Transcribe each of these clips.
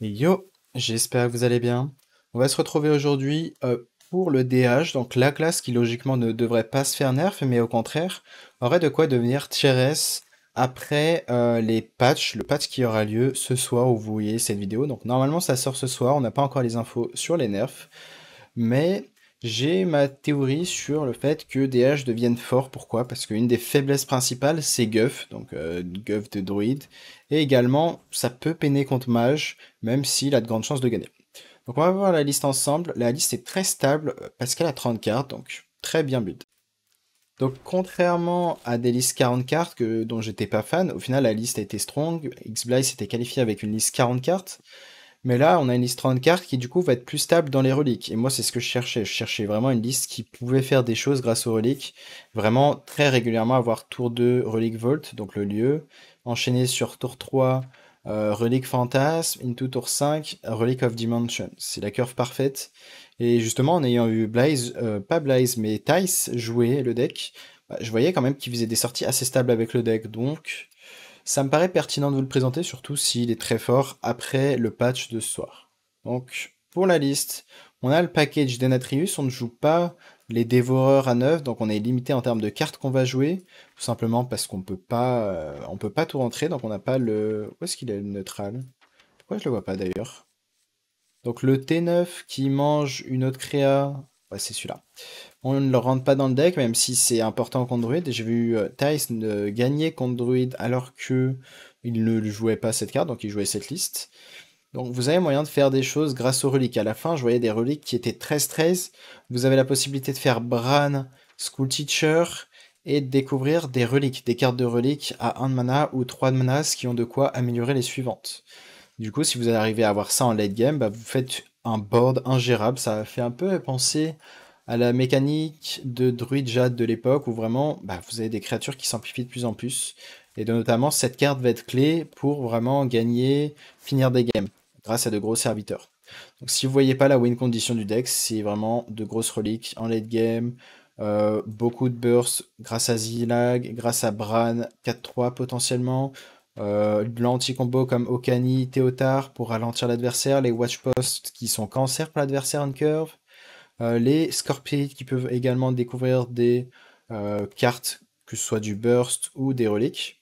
Yo, j'espère que vous allez bien. On va se retrouver aujourd'hui pour le DH, donc la classe qui logiquement ne devrait pas se faire nerf, mais au contraire aurait de quoi devenir tier S après les patchs, le patch qui aura lieu ce soir où vous voyez cette vidéo. Donc normalement ça sort ce soir, on n'a pas encore les infos sur les nerfs, mais j'ai ma théorie sur le fait que DH devienne fort. Pourquoi? Parce qu'une des faiblesses principales, c'est Guff, donc Guff de druide. Et également, ça peut peiner contre mage, même s'il a de grandes chances de gagner. Donc on va voir la liste ensemble. La liste est très stable parce qu'elle a 30 cartes, donc très bien build. Donc contrairement à des listes 40 cartes dont j'étais pas fan, au final la liste a été strong. X-Blaze s'était qualifié avec une liste 40 cartes. Mais là, on a une liste 30 cartes qui du coup va être plus stable dans les reliques. Et moi, c'est ce que je cherchais. Je cherchais vraiment une liste qui pouvait faire des choses grâce aux reliques. Vraiment très régulièrement avoir tour 2 relique Vault, donc le lieu. Enchaîner sur tour 3 relique Fantasme. Into tour 5 relique of Dimension. C'est la curve parfaite. Et justement, en ayant eu Blaze, pas Blaze, mais Tice jouer le deck, bah, je voyais quand même qu'il faisait des sorties assez stables avec le deck. Donc, ça me paraît pertinent de vous le présenter, surtout s'il est très fort après le patch de ce soir. Donc, pour la liste, on a le package d'Enatrius, on ne joue pas les dévoreurs à 9, donc on est limité en termes de cartes qu'on va jouer, tout simplement parce on peut pas tout rentrer, donc on n'a pas le... Où est-ce qu'il est le neutral? Pourquoi je le vois pas d'ailleurs? Donc le T9 qui mange une autre créa, ouais c'est celui-là. On ne le rentre pas dans le deck, même si c'est important contre Druid. J'ai vu Thijs gagner contre Druid alors que il ne jouait pas cette carte, donc il jouait cette liste. Donc vous avez moyen de faire des choses grâce aux reliques. À la fin, je voyais des reliques qui étaient 13-13. Vous avez la possibilité de faire Bran, School Teacher, et de découvrir des reliques, des cartes de reliques à 1 de mana ou 3 de mana, ce qui ont de quoi améliorer les suivantes. Du coup, si vous arrivez à avoir ça en late game, bah, vous faites un board ingérable. Ça fait un peu penser à la mécanique de Druid Jade de l'époque où vraiment bah, vous avez des créatures qui s'amplifient de plus en plus. Et notamment, cette carte va être clé pour vraiment gagner, finir des games grâce à de gros serviteurs. Donc si vous voyez pas la win condition du deck, c'est vraiment de grosses reliques en late game, beaucoup de bursts grâce à Zilag, grâce à Bran 4-3 potentiellement, de l'anti-combo comme Okani, Théotard pour ralentir l'adversaire, les Watch Posts qui sont cancer pour l'adversaire en curve, les Scorpions qui peuvent également découvrir des cartes, que ce soit du burst ou des reliques,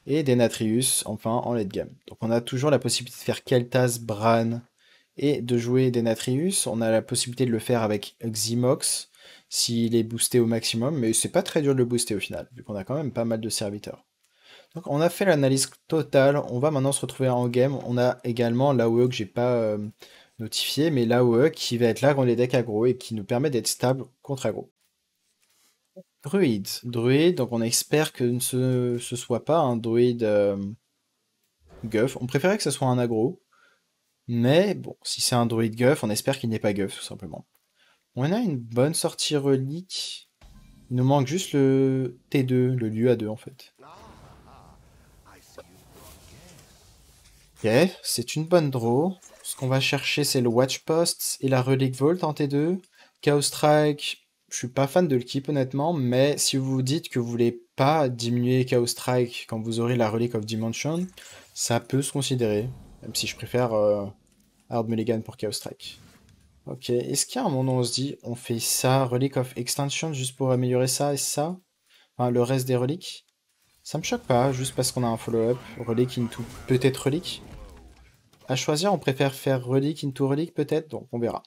et des Natrius, enfin en late game. Donc on a toujours la possibilité de faire Kel'Thas, Bran, et de jouer des Natrius. On a la possibilité de le faire avec Ximox, s'il est boosté au maximum, mais c'est pas très dur de le booster au final, vu qu'on a quand même pas mal de serviteurs. Donc on a fait l'analyse totale, on va maintenant se retrouver en game. On a également l'AOE que j'ai pas notifié, mais l'AOE qui va être là quand les decks aggro et qui nous permet d'être stable contre aggro. Druide. Druide, donc on espère que ce soit pas un druide guff. On préférait que ce soit un aggro, mais bon, si c'est un druide guff, on espère qu'il n'est pas guff tout simplement. On a une bonne sortie relique. Il nous manque juste le T2, le lieu A2 en fait. Ok, c'est une bonne draw. Ce qu'on va chercher, c'est le Watch Post et la Relic Vault en T2. Chaos Strike, je suis pas fan de le keep honnêtement, mais si vous vous dites que vous voulez pas diminuer Chaos Strike quand vous aurez la Relic of Dimension, ça peut se considérer. Même si je préfère Hard Mulligan pour Chaos Strike. Ok, est-ce qu'il y a un moment où on se dit, on fait ça, Relic of Extension, juste pour améliorer ça et ça? Enfin, le reste des reliques? Ça me choque pas, juste parce qu'on a un follow-up, Relic into peut-être Relic. À choisir, on préfère faire relique into relique peut-être, donc on verra.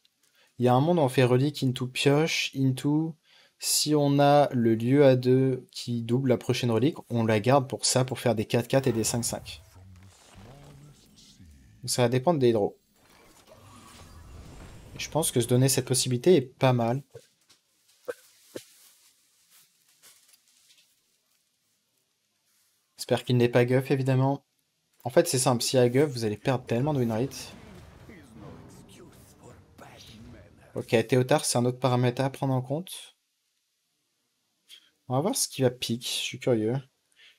Il y a un monde où on fait relique into pioche, into... Si on a le lieu à 2 qui double la prochaine relique, on la garde pour ça, pour faire des 4-4 et des 5-5. Donc ça va dépendre des draws. Et je pense que se donner cette possibilité est pas mal. J'espère qu'il n'est pas guff, évidemment. En fait, c'est simple, si y a guff, vous allez perdre tellement de win rate. Ok, Théotard, c'est un autre paramètre à prendre en compte. On va voir ce qui va pique, je suis curieux.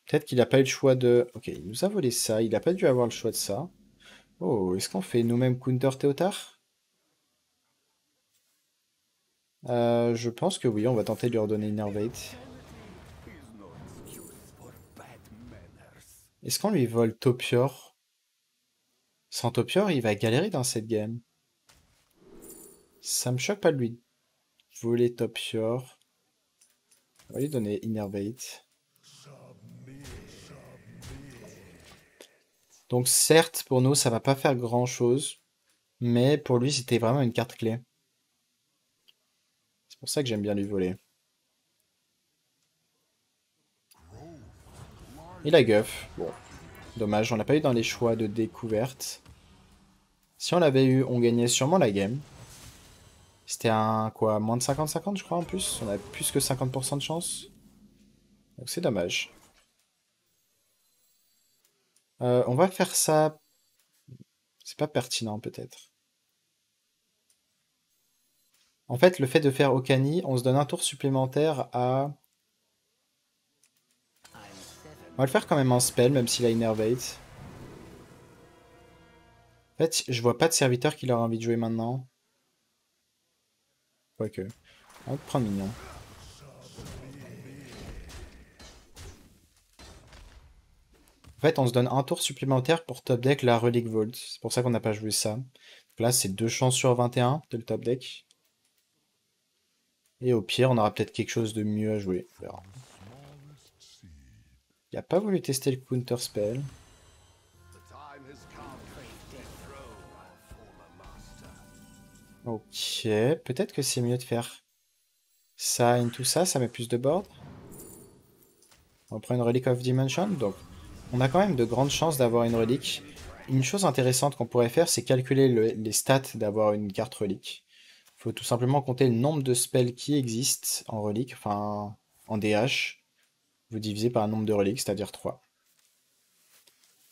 Peut-être qu'il n'a pas eu le choix de... Ok, il nous a volé ça, il n'a pas dû avoir le choix de ça. Oh, est-ce qu'on fait nous-mêmes counter Théotard? Je pense que oui, on va tenter de lui redonner Innervate. Est-ce qu'on lui vole Topior? Sans Topior, il va galérer dans cette game. Ça me choque pas de lui voler Topior. On va lui donner Innervate. Donc certes, pour nous, ça va pas faire grand-chose. Mais pour lui, c'était vraiment une carte clé. C'est pour ça que j'aime bien lui voler. Il a Guff. Bon, dommage, on l'a pas eu dans les choix de découverte. Si on l'avait eu, on gagnait sûrement la game. C'était un, quoi, moins de 50-50 je crois en plus. On a plus que 50% de chance. Donc c'est dommage. On va faire ça. C'est pas pertinent peut-être. En fait, le fait de faire Okani, on se donne un tour supplémentaire à... On va le faire quand même en spell, même s'il a Innervate. En fait, je vois pas de serviteur qui leur a envie de jouer maintenant. Quoique. On va prendre mignon. En fait, on se donne un tour supplémentaire pour top deck la Relic Vault. C'est pour ça qu'on n'a pas joué ça. Donc là, c'est 2 chances sur 21 de le top deck. Et au pire, on aura peut-être quelque chose de mieux à jouer. On verra. Il a pas voulu tester le counter spell. Ok, peut-être que c'est mieux de faire ça into ça, ça met plus de board. On prend une Relic of Dimension, donc on a quand même de grandes chances d'avoir une relique. Une chose intéressante qu'on pourrait faire, c'est calculer les stats d'avoir une carte relique. Il faut tout simplement compter le nombre de spells qui existent en relique, enfin en DH. Vous divisez par un nombre de reliques, c'est-à-dire 3.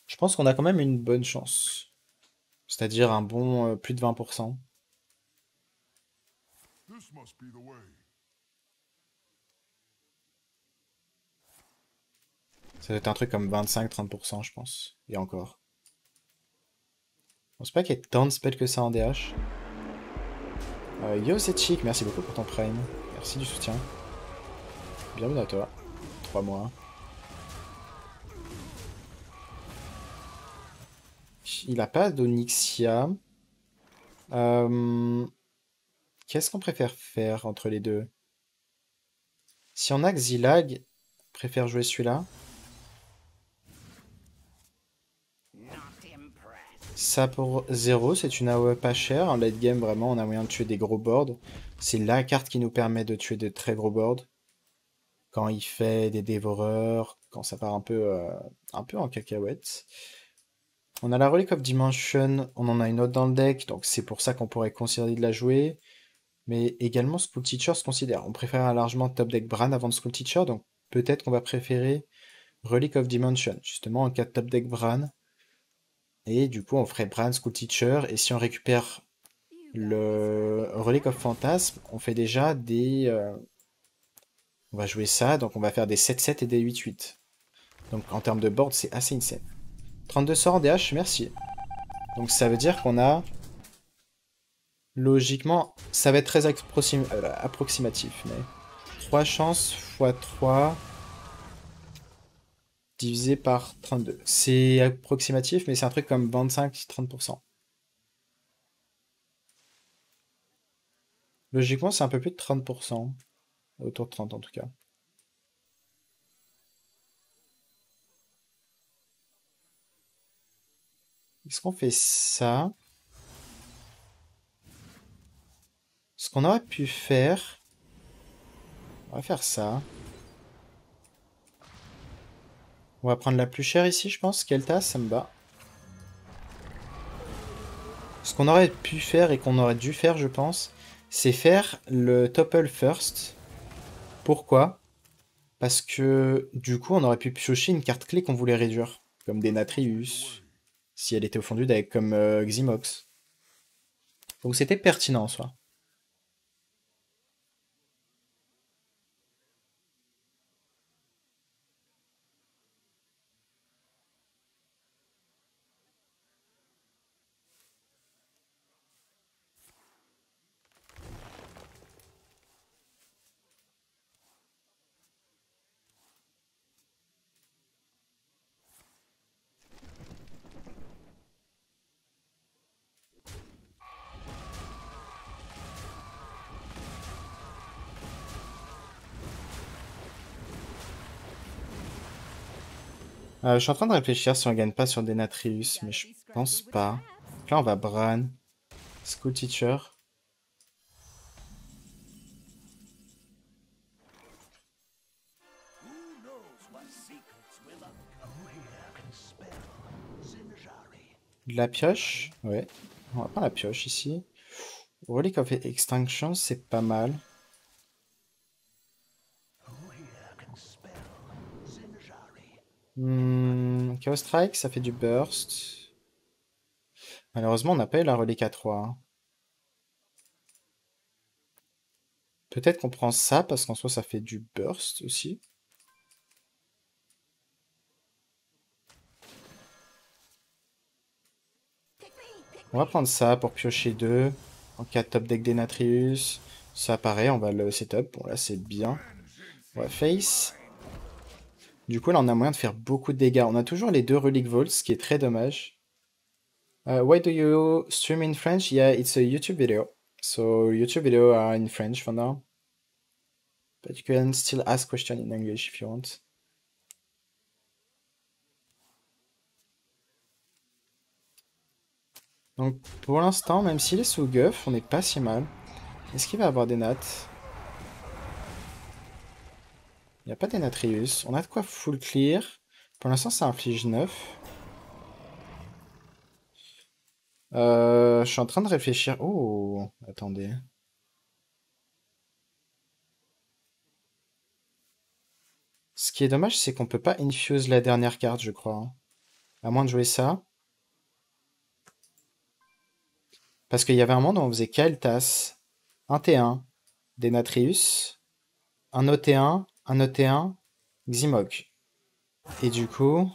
Je pense qu'on a quand même une bonne chance. C'est-à-dire un bon plus de 20%. Ça doit être un truc comme 25-30%, je pense. Et encore. Je pense pas qu'il y ait tant de spells que ça en DH. Yo, c'est chic, merci beaucoup pour ton prime. Merci du soutien. Bienvenue à toi. 3 mois. Il a pas d'Onyxia. Euh, Qu'est-ce qu'on préfère faire entre les deux? Si on a Xylag, on préfère jouer celui-là. Ça pour 0, c'est une AOE pas chère. En late game, vraiment, on a moyen de tuer des gros boards. C'est la carte qui nous permet de tuer de très gros boards. Quand il fait des dévoreurs, quand ça part un peu en cacahuète. On a la Relic of Dimension, on en a une autre dans le deck, donc c'est pour ça qu'on pourrait considérer de la jouer. Mais également School Teacher se considère. On préfère largement top deck Bran avant de School Teacher, donc peut-être qu'on va préférer Relic of Dimension, justement en cas de top deck Bran. Et du coup, on ferait Bran School Teacher, et si on récupère le Relic of Phantasm, on fait déjà des... on va jouer ça, donc on va faire des 7-7 et des 8-8. Donc en termes de board, c'est assez insane. 32 sorts en DH, merci. Donc ça veut dire qu'on a... Logiquement, ça va être très approximatif, mais 3 chances fois 3 divisé par 32. C'est approximatif, mais c'est un truc comme 25-30%. Logiquement, c'est un peu plus de 30%. Autour de 30 en tout cas. Est-ce qu'on fait ça? Ce qu'on aurait pu faire... On va faire ça. On va prendre la plus chère ici, je pense. Kelta, ça me va. Ce qu'on aurait pu faire et qu'on aurait dû faire, je pense, c'est faire le topple first. Pourquoi? Parce que du coup, on aurait pu piocher une carte clé qu'on voulait réduire. Comme des Natrius. Si elle était au fond du deck, comme Xymox. Donc c'était pertinent en soi. Je suis en train de réfléchir si on gagne pas sur Denatrius, mais je pense pas. Donc là, on va Bran, School Teacher. De la pioche? Ouais. On va prendre la pioche ici. Relic of Extinction, c'est pas mal. Chaos Strike, ça fait du burst. Malheureusement, on n'a pas eu la relique à 3, hein. Peut-être qu'on prend ça, parce qu'en soi, ça fait du burst aussi. On va prendre ça pour piocher 2. En cas de top deck Denatrius. Ça apparaît, on va le setup. Bon, là, c'est bien. On va face. Du coup, là, on a moyen de faire beaucoup de dégâts. On a toujours les 2 Relic Vaults, ce qui est très dommage. Why do you stream in French? Yeah, it's a YouTube video. So, YouTube video are in French for now. But you can still ask questions in English if you want. Donc, pour l'instant, même s'il est sous Guff, on n'est pas si mal. Est-ce qu'il va avoir des nattes? Il n'y a pas des Natrius. On a de quoi full clear. Pour l'instant, ça inflige 9. Je suis en train de réfléchir. Oh, attendez. Ce qui est dommage, c'est qu'on peut pas infuse la dernière carte, je crois, hein. À moins de jouer ça. Parce qu'il y avait un monde où on faisait Kael'thas, un T1, des Natrius, un OT1, un OT1, Ximok. Et du coup...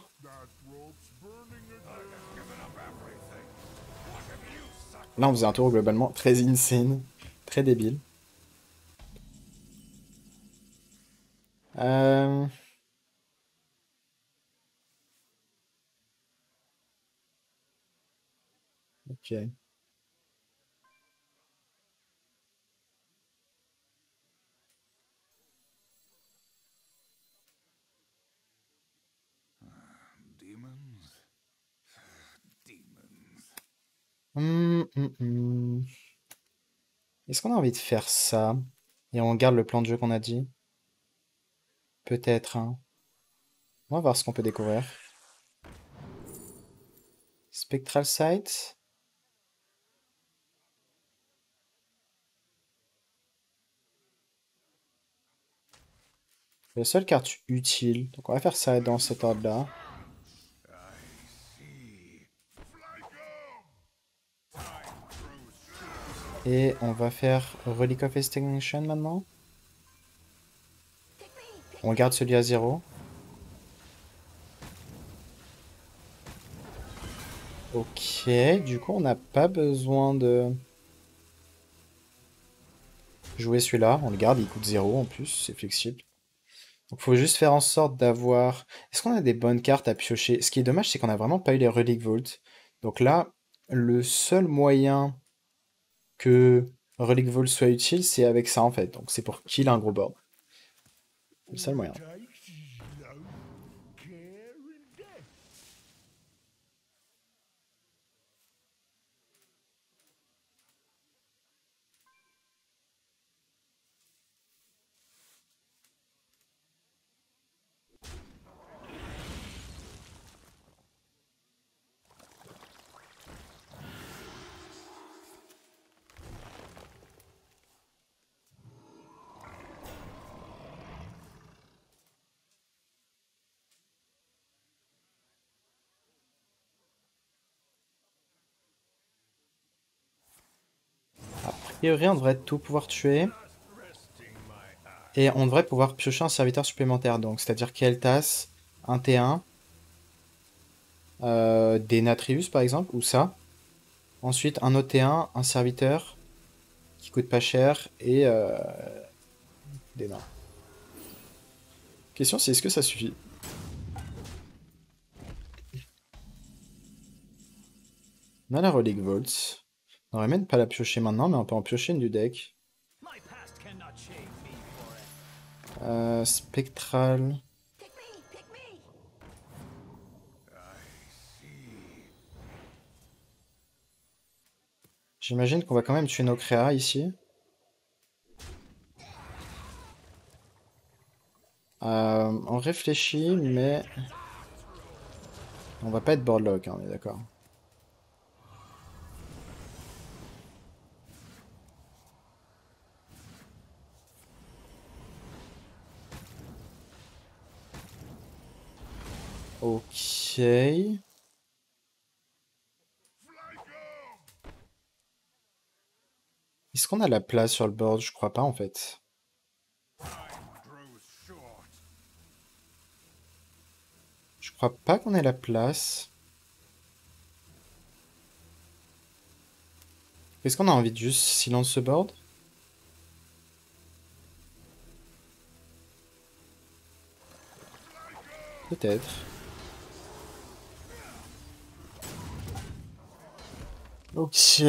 Là, on faisait un tour globalement très insane, très débile. Euh... Ok. Hum. Est-ce qu'on a envie de faire ça? Et on garde le plan de jeu qu'on a dit? Peut-être, hein. On va voir ce qu'on peut découvrir. Spectral Sight. C'est la seule carte utile. Donc on va faire ça dans cet ordre-là. Et on va faire Relic of Extinction maintenant. On garde celui à 0. Ok, du coup on n'a pas besoin de jouer celui-là. On le garde, il coûte 0 en plus, c'est flexible. Donc faut juste faire en sorte d'avoir... Est-ce qu'on a des bonnes cartes à piocher? Ce qui est dommage, c'est qu'on n'a vraiment pas eu les Relic Vault. Donc là, le seul moyen que Relic Vault soit utile, c'est avec ça en fait. Donc c'est pour kill un gros board. C'est le seul moyen. A priori, on devrait tout pouvoir tuer. Et on devrait pouvoir piocher un serviteur supplémentaire. Donc, c'est-à-dire Kael'thas, un T1, des Natrius par exemple, ou ça. Ensuite, un autre T1, un serviteur qui coûte pas cher et des nains. Question, c'est est-ce que ça suffit? On a la Relic Vault. On aurait même pas la piocher maintenant, mais on peut en piocher une du deck. Spectral. J'imagine qu'on va quand même tuer nos créas ici. On réfléchit, mais on va pas être boardlock, hein, on est d'accord. Ok. Est-ce qu'on a la place sur le board? Je crois pas en fait. Je crois pas qu'on ait la place. Est-ce qu'on a envie de juste silence ce board? Peut-être. Ok.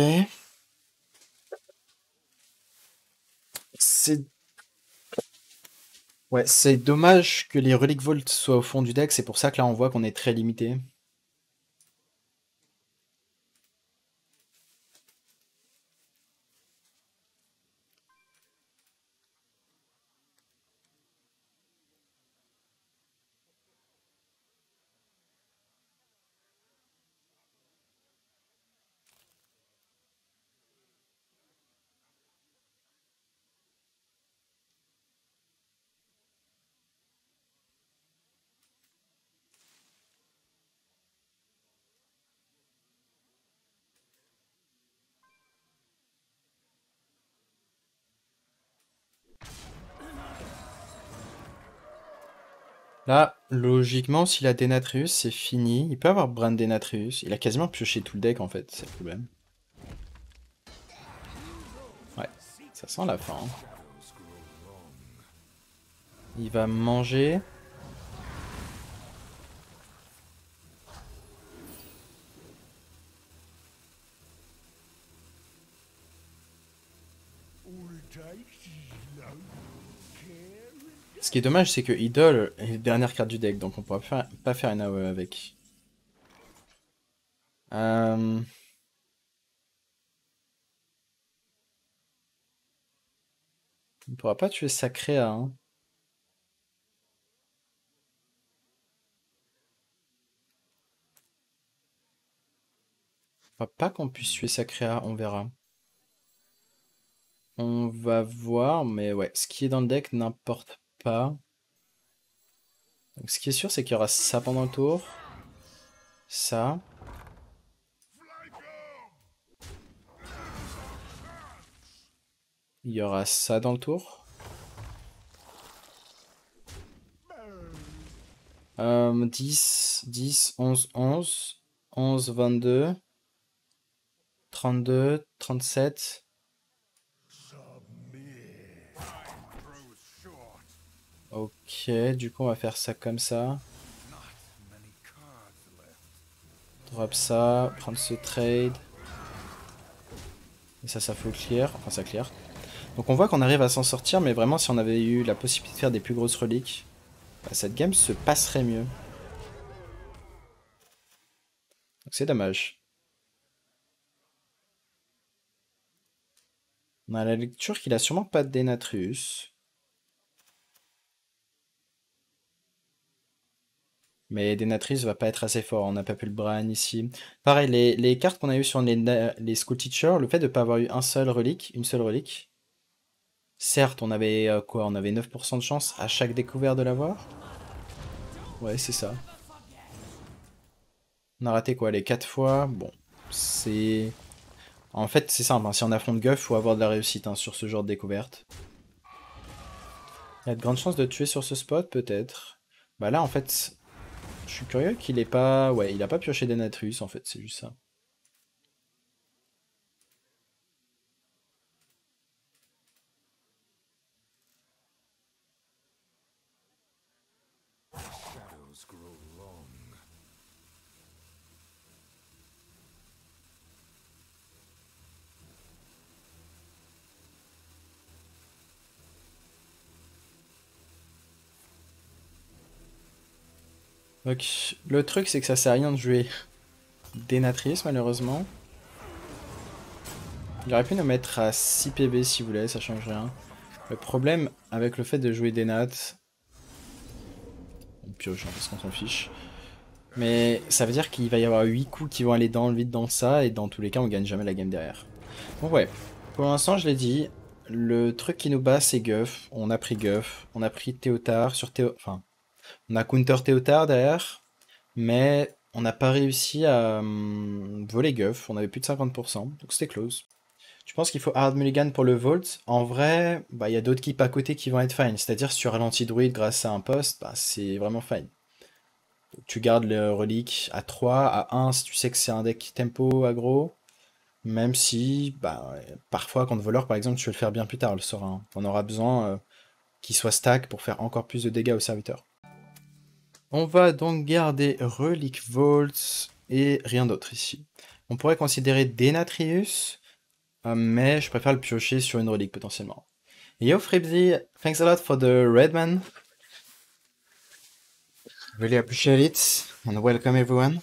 C'est... Ouais, c'est dommage que les Relic Vault soient au fond du deck, c'est pour ça que là on voit qu'on est très limité. Là, logiquement, s'il a Denatrius, c'est fini. Il peut avoir Brand Denatrius. Il a quasiment pioché tout le deck en fait, c'est le problème. Ouais, ça sent la fin. Il va manger. Ce qui est dommage, c'est que Idol est la dernière carte du deck, donc on pourra pas faire une AOE avec. Euh... On pourra pas tuer Sacrea, hein. Je crois pas qu'on puisse tuer Sacrea, on verra. On va voir, mais ouais, ce qui est dans le deck n'importe pas. Donc, ce qui est sûr, c'est qu'il y aura ça pendant le tour. Ça. Il y aura ça dans le tour. 10, 10, 11, 11, 11, 22, 32, 37. Ok, du coup on va faire ça comme ça. Drop ça, prendre ce trade. Et ça faut clear. Enfin ça clear. Donc on voit qu'on arrive à s'en sortir, mais vraiment si on avait eu la possibilité de faire des plus grosses reliques, bah, cette game se passerait mieux. Donc c'est dommage. On a la lecture qu'il a sûrement pas de Denatrius. Mais Denatrius va pas être assez fort, on n'a pas pu le Bran ici. Pareil, les cartes qu'on a eues sur les School Teachers, le fait de ne pas avoir eu un seul relique, une seule relique. Certes, on avait quoi? On avait 9% de chance à chaque découvert de l'avoir. Ouais, c'est ça. On a raté quoi? Les 4 fois? Bon, c'est... En fait, c'est simple, hein. Si on affronte Guff, faut avoir de la réussite hein, sur ce genre de découverte. Il y a de grandes chances de tuer sur ce spot, peut-être. Bah là, en fait, je suis curieux qu'il ait pas... Ouais, il a pas pioché Denatrius, en fait, c'est juste ça. Donc, le truc, c'est que ça sert à rien de jouer Denatrius, malheureusement. Il aurait pu nous mettre à 6 PV s'il voulait, ça change rien. Le problème avec le fait de jouer des nats... On pioche, hein, parce qu'on s'en fiche. Mais ça veut dire qu'il va y avoir 8 coups qui vont aller dans le vide dans ça, et dans tous les cas, on gagne jamais la game derrière. Donc ouais, pour l'instant, je l'ai dit, le truc qui nous bat, c'est Guff. On a pris Guff, on a pris Théotard sur Enfin, on a counter Théotard derrière, mais on n'a pas réussi à voler Guff. On avait plus de 50%, donc c'était close. Je pense qu'il faut hard mulligan pour le Volt. En vrai, bah, y a d'autres keeps à côté qui vont être fine. C'est-à-dire, si tu ralentis druide grâce à un poste, bah, c'est vraiment fine. Tu gardes le relique à 3, à 1 si tu sais que c'est un deck tempo aggro. Même si, bah, parfois, contre voleur, par exemple, tu veux le faire bien plus tard, le sort 1. On aura besoin qu'il soit stack pour faire encore plus de dégâts au serviteur. On va donc garder relique Volt et rien d'autre ici. On pourrait considérer Denatrius, mais je préfère le piocher sur une relique potentiellement. Yo Fribzy, thanks a lot for the red man. Really appreciate it, and welcome everyone.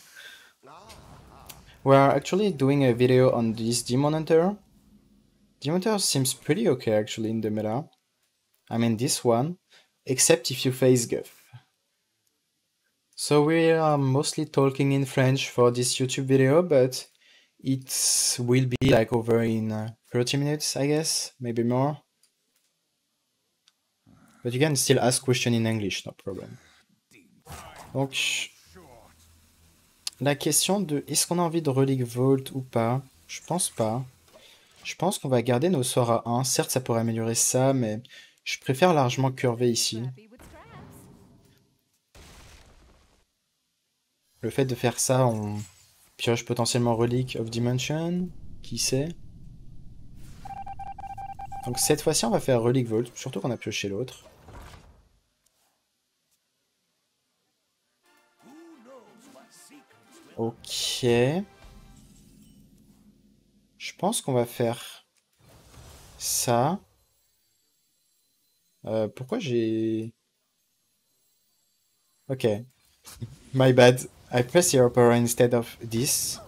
We are actually doing a video on this Demon Hunter. Demon Hunter seems pretty okay actually in the meta. I mean this one, except if you face Guff. So we are mostly talking in French for this YouTube video, but it will be like over in 30 minutes, I guess, maybe more. But you can still ask questions in English, no problem. Donc, la question de est-ce qu'on a envie de Relic Vault ou pas? Je pense pas. Je pense qu'on va garder nos sorts à 1. Certes, ça pourrait améliorer ça, mais je préfère largement curver ici. Le fait de faire ça, on pioche potentiellement Relic of Dimension. Qui sait? Donc cette fois-ci, on va faire Relic Vault, surtout qu'on a pioché l'autre. Ok. Je pense qu'on va faire ça. Pourquoi j'ai... Ok. My bad. I pressed Hero Power instead of this.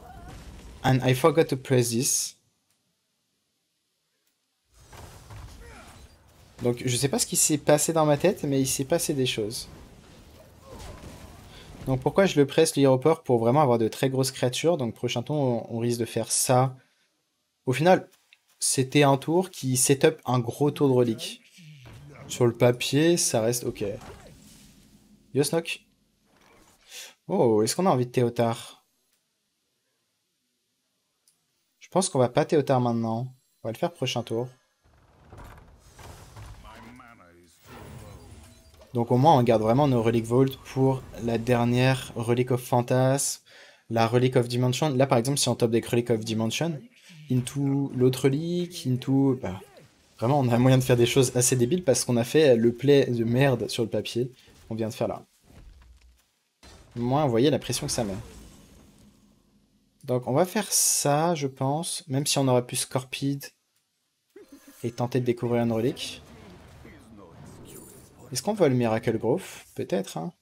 And I forgot to press this. Donc je sais pas ce qui s'est passé dans ma tête, mais il s'est passé des choses. Donc pourquoi je le presse le Hero Power? Pour vraiment avoir de très grosses créatures. Donc prochain tour, on risque de faire ça. Au final, c'était un tour qui setup un gros tour de relique. Sur le papier, ça reste ok. Yo Snock. Oh, est-ce qu'on a envie de Théotard? Je pense qu'on va pas Théotard maintenant. On va le faire prochain tour. Donc au moins on garde vraiment nos Relic Vault pour la dernière Relic of Phantasm, la Relic of Dimension. Là par exemple si on top deck Relic of Dimension, into l'autre relique, into... Bah, vraiment on a moyen de faire des choses assez débiles parce qu'on a fait le play de merde sur le papier qu'on vient de faire là. Moi vous voyez la pression que ça met. Donc on va faire ça je pense, même si on aurait pu Scorpide et tenter de découvrir une relique. Est-ce qu'on vole Miracle Growth? Peut-être, hein.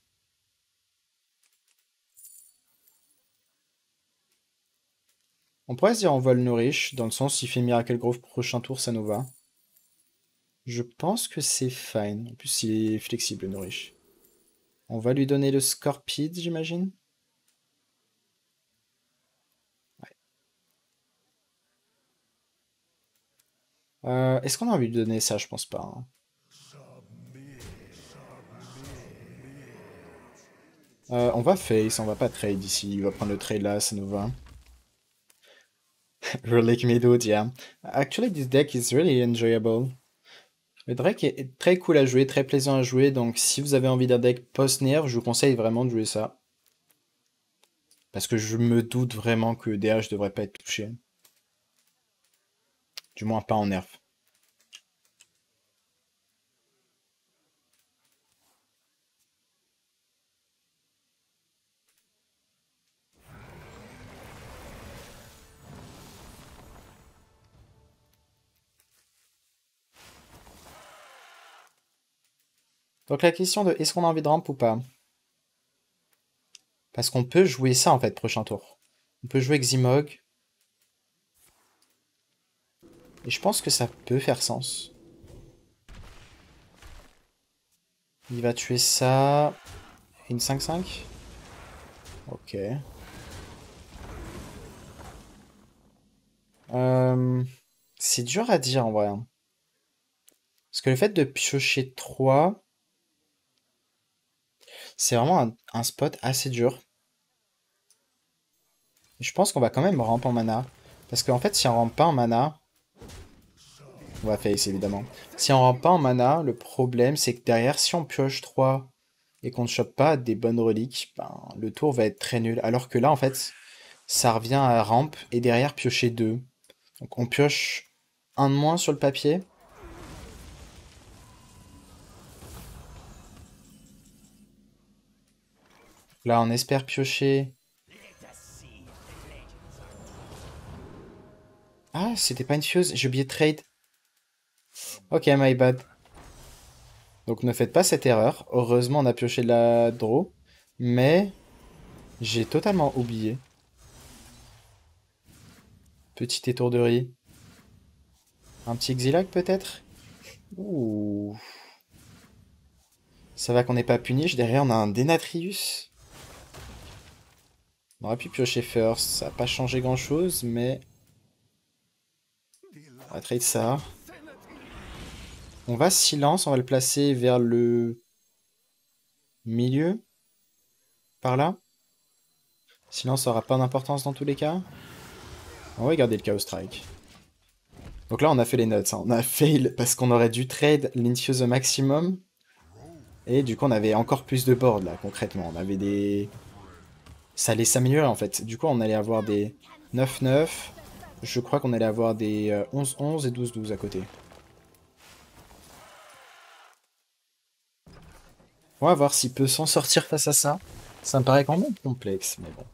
On pourrait se dire on vole Nourish, dans le sens s'il fait Miracle Growth prochain tour, ça nous va. Je pense que c'est fine. En plus, il est flexible, le Nourish. On va lui donner le Scorpide, j'imagine. Ouais. Est-ce qu'on a envie de lui donner ça? Je pense pas, hein. On va face, on va pas trade ici. Il va prendre le trade là, ça nous va. Relic Meadow, yeah. Actually, this deck is really enjoyable. Le Drake est très cool à jouer, très plaisant à jouer, donc si vous avez envie d'un deck post-nerf, je vous conseille vraiment de jouer ça. Parce que je me doute vraiment que DH devrait pas être touché. Du moins pas en nerf. Donc la question de est-ce qu'on a envie de ramp ou pas? Parce qu'on peut jouer ça en fait prochain tour. On peut jouer Ximog. Et je pense que ça peut faire sens. Il va tuer ça. Une 5-5. Ok. C'est dur à dire en vrai, hein. Parce que le fait de piocher 3, c'est vraiment un spot assez dur. Je pense qu'on va quand même ramp en mana. Parce qu'en fait, si on rampe pas en mana, on va face évidemment. Si on rampe pas en mana, le problème c'est que derrière, si on pioche 3 et qu'on ne chope pas des bonnes reliques, ben, le tour va être très nul. Alors que là, en fait, ça revient à ramp et derrière piocher 2. Donc on pioche un de moins sur le papier. Là, on espère piocher. Ah, c'était pas une fuse, j'ai oublié de trade. Ok, my bad. Donc ne faites pas cette erreur. Heureusement, on a pioché de la draw. Mais j'ai totalement oublié. Petite étourderie. Un petit Xilag peut-être? Ouh. Ça va qu'on n'ait pas Punish. Derrière, on a un Denatrius. On aurait pu piocher first. Ça n'a pas changé grand-chose, mais... On va trade ça. On va silence. On va le placer vers le milieu. Par là. Silence aura pas d'importance dans tous les cas. On va garder le Chaos Strike. Donc là, on a fait les notes, hein. On a fail parce qu'on aurait dû trade l'Infuse au maximum. Et du coup, on avait encore plus de board, là, concrètement. On avait des... Ça allait s'améliorer, en fait. Du coup, on allait avoir des 9-9. Je crois qu'on allait avoir des 11-11 et 12-12 à côté. On va voir s'il peut s'en sortir face à ça. Ça me paraît quand même complexe, mais bon.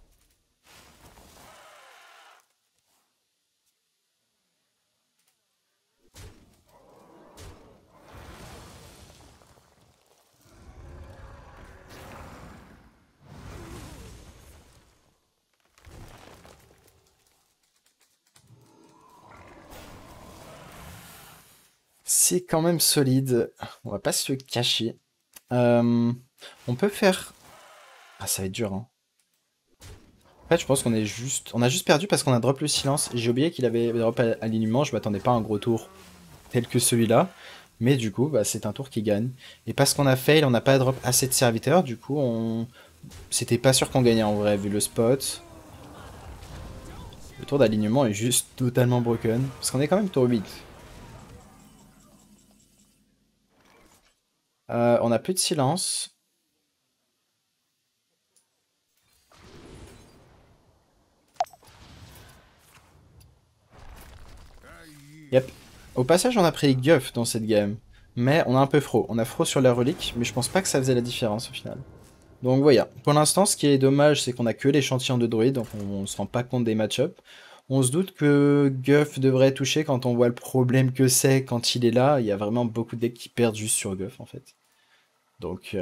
C'est quand même solide. On va pas se le cacher. Euh, on peut faire... Ah, ça va être dur, hein. En fait, je pense qu'on est juste... On a juste perdu parce qu'on a drop le silence. J'ai oublié qu'il avait drop alignement. Je m'attendais pas à un gros tour tel que celui-là. Mais du coup, bah, c'est un tour qui gagne. Et parce qu'on a fail, on n'a pas drop assez de serviteurs. Du coup, on... C'était pas sûr qu'on gagnait en vrai, vu le spot. Le tour d'alignement est juste totalement broken. Parce qu'on est quand même tour 8. On a plus de silence. Yep. Au passage, on a pris Guff dans cette game. Mais on a un peu fro. On a fro sur la relique, mais je pense pas que ça faisait la différence au final. Donc voilà. Pour l'instant, ce qui est dommage, c'est qu'on a que l'échantillon de druide, donc on se rend pas compte des match-ups. On se doute que Guff devrait toucher quand on voit le problème que c'est quand il est là. Il y a vraiment beaucoup de decks qui perdent juste sur Guff en fait. Donc,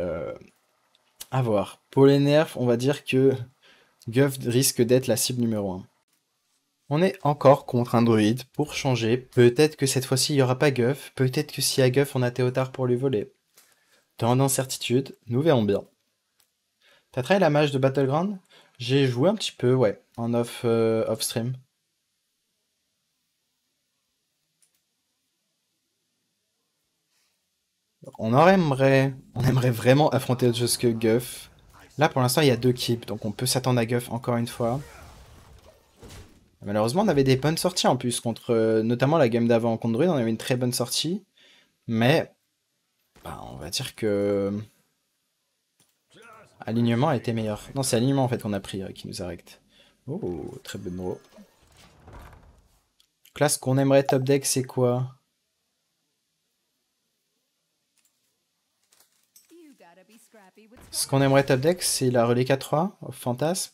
à voir. Pour les nerfs, on va dire que Guff risque d'être la cible numéro 1. On est encore contre un druide pour changer. Peut-être que cette fois-ci il n'y aura pas Guff. Peut-être que s'il y a Guff, on a Théotard pour lui voler. Dans l'incertitude, nous verrons bien. T'as tryé la mage de Battleground? J'ai joué un petit peu, ouais, en off stream. On aimerait vraiment affronter autre chose que Guff. Là, pour l'instant, il y a 2 keeps, donc on peut s'attendre à Guff encore une fois. Malheureusement, on avait des bonnes sorties en plus, contre, notamment la game d'avant contre Druid, on avait une très bonne sortie. Mais, bah, on va dire que... Alignement a été meilleur. Non, c'est alignement en fait qu'on a pris qui nous arrête. Oh, très bonne draw. Classe qu'on aimerait top deck, c'est quoi? Ce qu'on aimerait top deck, c'est la relique A3, au fantasme.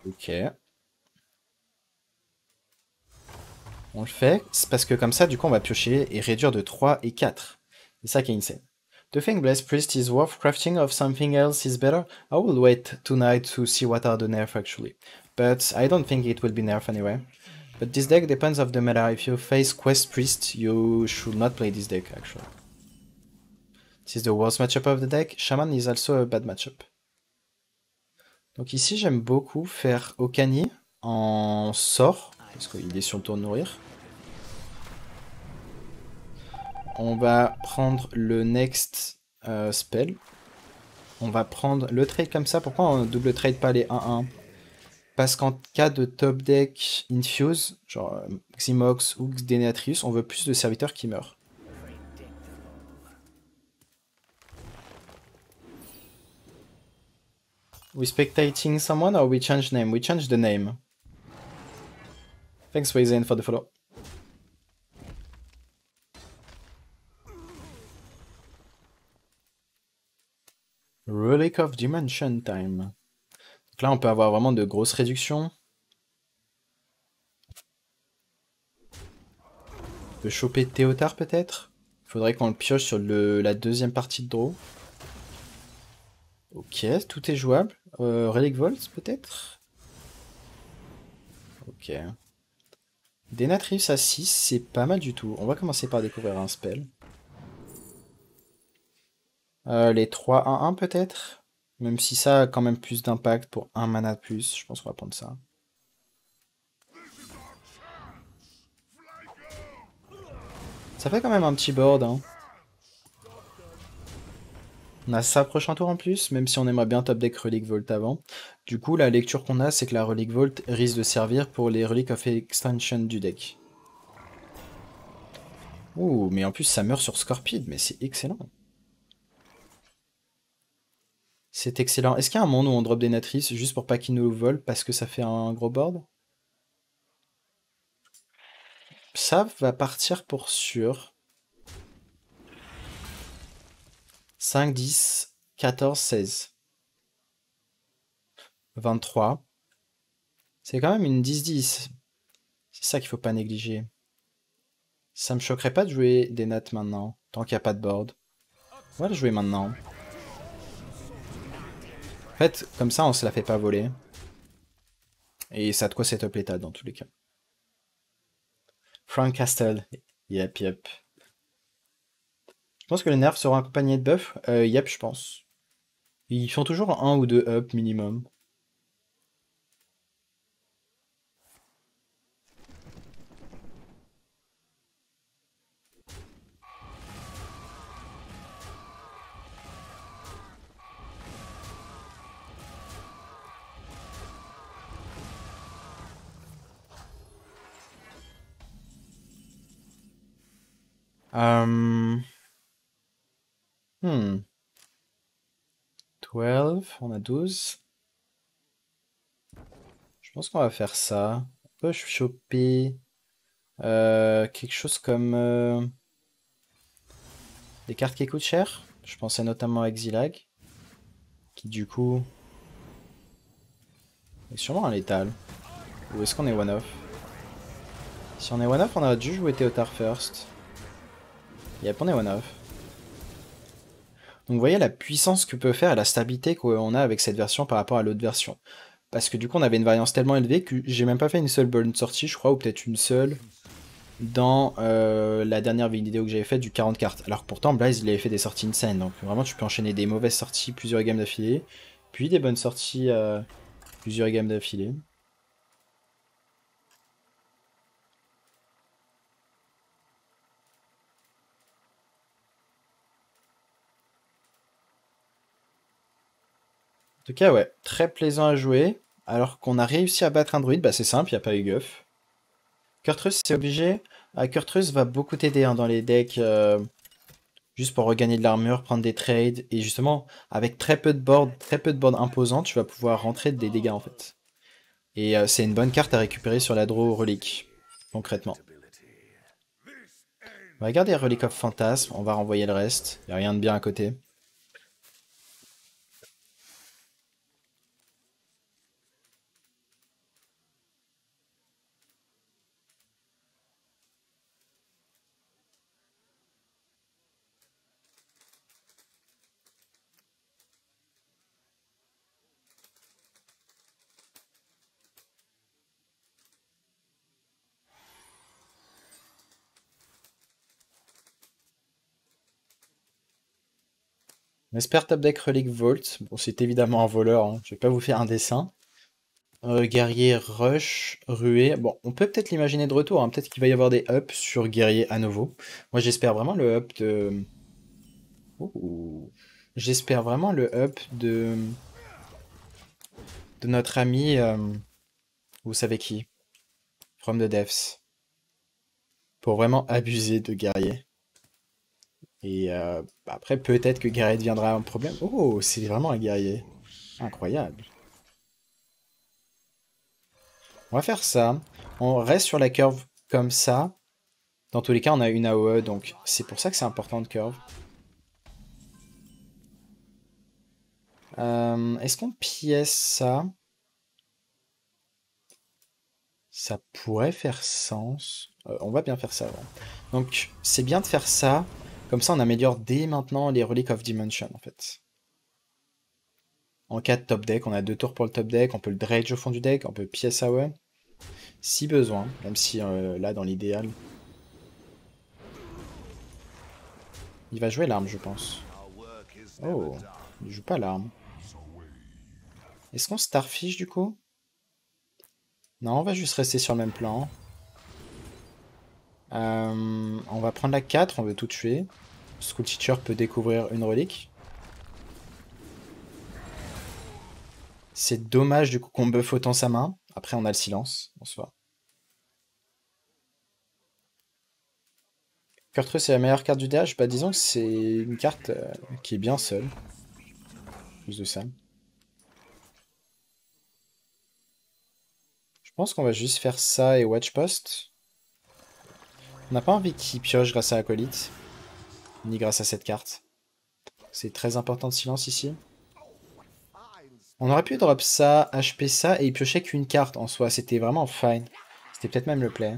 Ok. On le fait, c'est parce que comme ça, du coup, on va piocher et réduire de 3 et 4. C'est ça qui est insane. The thing Blessed Priest is worth crafting of something else is better. I will wait tonight to see what are the nerfs actually. but I don't think it will be nerfed anyway. But this deck depends of the meta. If you face Quest Priest, you should not play this deck actually. This is the worst matchup of the deck. Shaman is also a bad matchup. Donc ici j'aime beaucoup faire Okani en sort, parce qu'il est sur le tour de nourrir. On va prendre le next spell. On va prendre le trade comme ça. Pourquoi on double trade pas les 1-1? Parce qu'en cas de top deck infuse, genre Ximox ou Denetrius, on veut plus de serviteurs qui meurent. We spectating someone or we change name? We change the name. Thanks Weizen for the follow. Relic of Dimension Time. Donc là on peut avoir vraiment de grosses réductions. On peut choper Théotard peut-être. Faudrait qu'on le pioche sur la deuxième partie de draw. Ok, tout est jouable. Relic Volt peut-être. Ok. Denatrius à 6, c'est pas mal du tout. On va commencer par découvrir un spell. Les 3-1-1 peut-être. Même si ça a quand même plus d'impact pour un mana de plus. Je pense qu'on va prendre ça. Ça fait quand même un petit board. Hein. On a ça prochain tour en plus, même si on aimerait bien top deck Relic Volt avant. Du coup, la lecture qu'on a, c'est que la Relic Volt risque de servir pour les Relic of Extension du deck. Ouh, mais en plus ça meurt sur Scorpide, mais c'est excellent. C'est excellent. Est-ce qu'il y a un monde où on drop des natrices juste pour pas qu'ils nous volent parce que ça fait un gros board? Ça va partir pour sûr. 5, 10, 14, 16. 23. C'est quand même une 10-10. C'est ça qu'il faut pas négliger. Ça me choquerait pas de jouer des nats maintenant, tant qu'il n'y a pas de board. On va le jouer maintenant. En fait, comme ça, on se la fait pas voler. Et ça a de quoi setup l'état dans tous les cas. Frank Castle. Yep, yep. Je pense que les nerfs seront accompagnés de buffs. Yep, je pense. Ils font toujours un ou deux up minimum. Hmm. 12, on a 12. Je pense qu'on va faire ça. On peut choper quelque chose comme des cartes qui coûtent cher. Je pensais notamment à Exilag, qui du coup est sûrement un létal. Ou est-ce qu'on est one-off? Si on est one-off, on aurait dû jouer Théotard first. Yep, on est one-off. Donc vous voyez la puissance que peut faire et la stabilité qu'on a avec cette version par rapport à l'autre version. Parce que du coup on avait une variance tellement élevée que j'ai même pas fait une seule bonne sortie, je crois, ou peut-être une seule, dans la dernière vidéo que j'avais faite du 40 cartes. Alors que pourtant Blaze il avait fait des sorties insane, donc vraiment tu peux enchaîner des mauvaises sorties plusieurs games d'affilée, puis des bonnes sorties plusieurs games d'affilée. En tout cas ouais, très plaisant à jouer, alors qu'on a réussi à battre un druide, bah c'est simple, il n'y a pas eu guff. Kurtrus c'est obligé, Kurtrus va beaucoup t'aider hein, dans les decks, juste pour regagner de l'armure, prendre des trades, et justement, avec très peu de board imposants, tu vas pouvoir rentrer des dégâts en fait. Et c'est une bonne carte à récupérer sur la draw relique, concrètement. On va garder Relic of Phantasme, on va renvoyer le reste, y a rien de bien à côté. On espère top deck Relic Vault. Bon, c'est évidemment un voleur, hein. Je vais pas vous faire un dessin. Guerrier Rush, Ruée. Bon, on peut peut-être l'imaginer de retour, hein. Peut-être qu'il va y avoir des ups sur Guerrier à nouveau. Moi, j'espère vraiment le up de... Ouh. J'espère vraiment le up de notre ami... vous savez qui? From the Devs. Pour vraiment abuser de Guerrier. Et après, peut-être que Guerrier deviendra un problème. Oh, c'est vraiment un Guerrier. Incroyable. On va faire ça. On reste sur la curve comme ça. Dans tous les cas, on a une AOE, donc c'est pour ça que c'est important de curve. Est-ce qu'on pièce ça? Ça pourrait faire sens. On va bien faire ça avant. Donc, c'est bien de faire ça. Comme ça, on améliore dès maintenant les Relics of Dimension, en fait. En cas de top deck, on a 2 tours pour le top deck. On peut le dredge au fond du deck. On peut pièce AOE. Si besoin. Même si, là, dans l'idéal... Il va jouer l'arme, je pense. Oh, il joue pas l'arme. Est-ce qu'on Starfish, du coup? Non, on va juste rester sur le même plan. On va prendre la 4, on veut tout tuer. School Teacher peut découvrir une relique. C'est dommage du coup qu'on buff autant sa main. Après on a le silence, en soi. Kurtrus c'est la meilleure carte du DH. Bah disons que c'est une carte qui est bien seule. Plus de ça. Je pense qu'on va juste faire ça et Watch Post. On n'a pas envie qu'il pioche grâce à Acolyte. Ni grâce à cette carte. C'est très important de silence ici. On aurait pu drop ça, HP ça, et il piochait qu'une carte en soi. C'était vraiment fine. C'était peut-être même le play.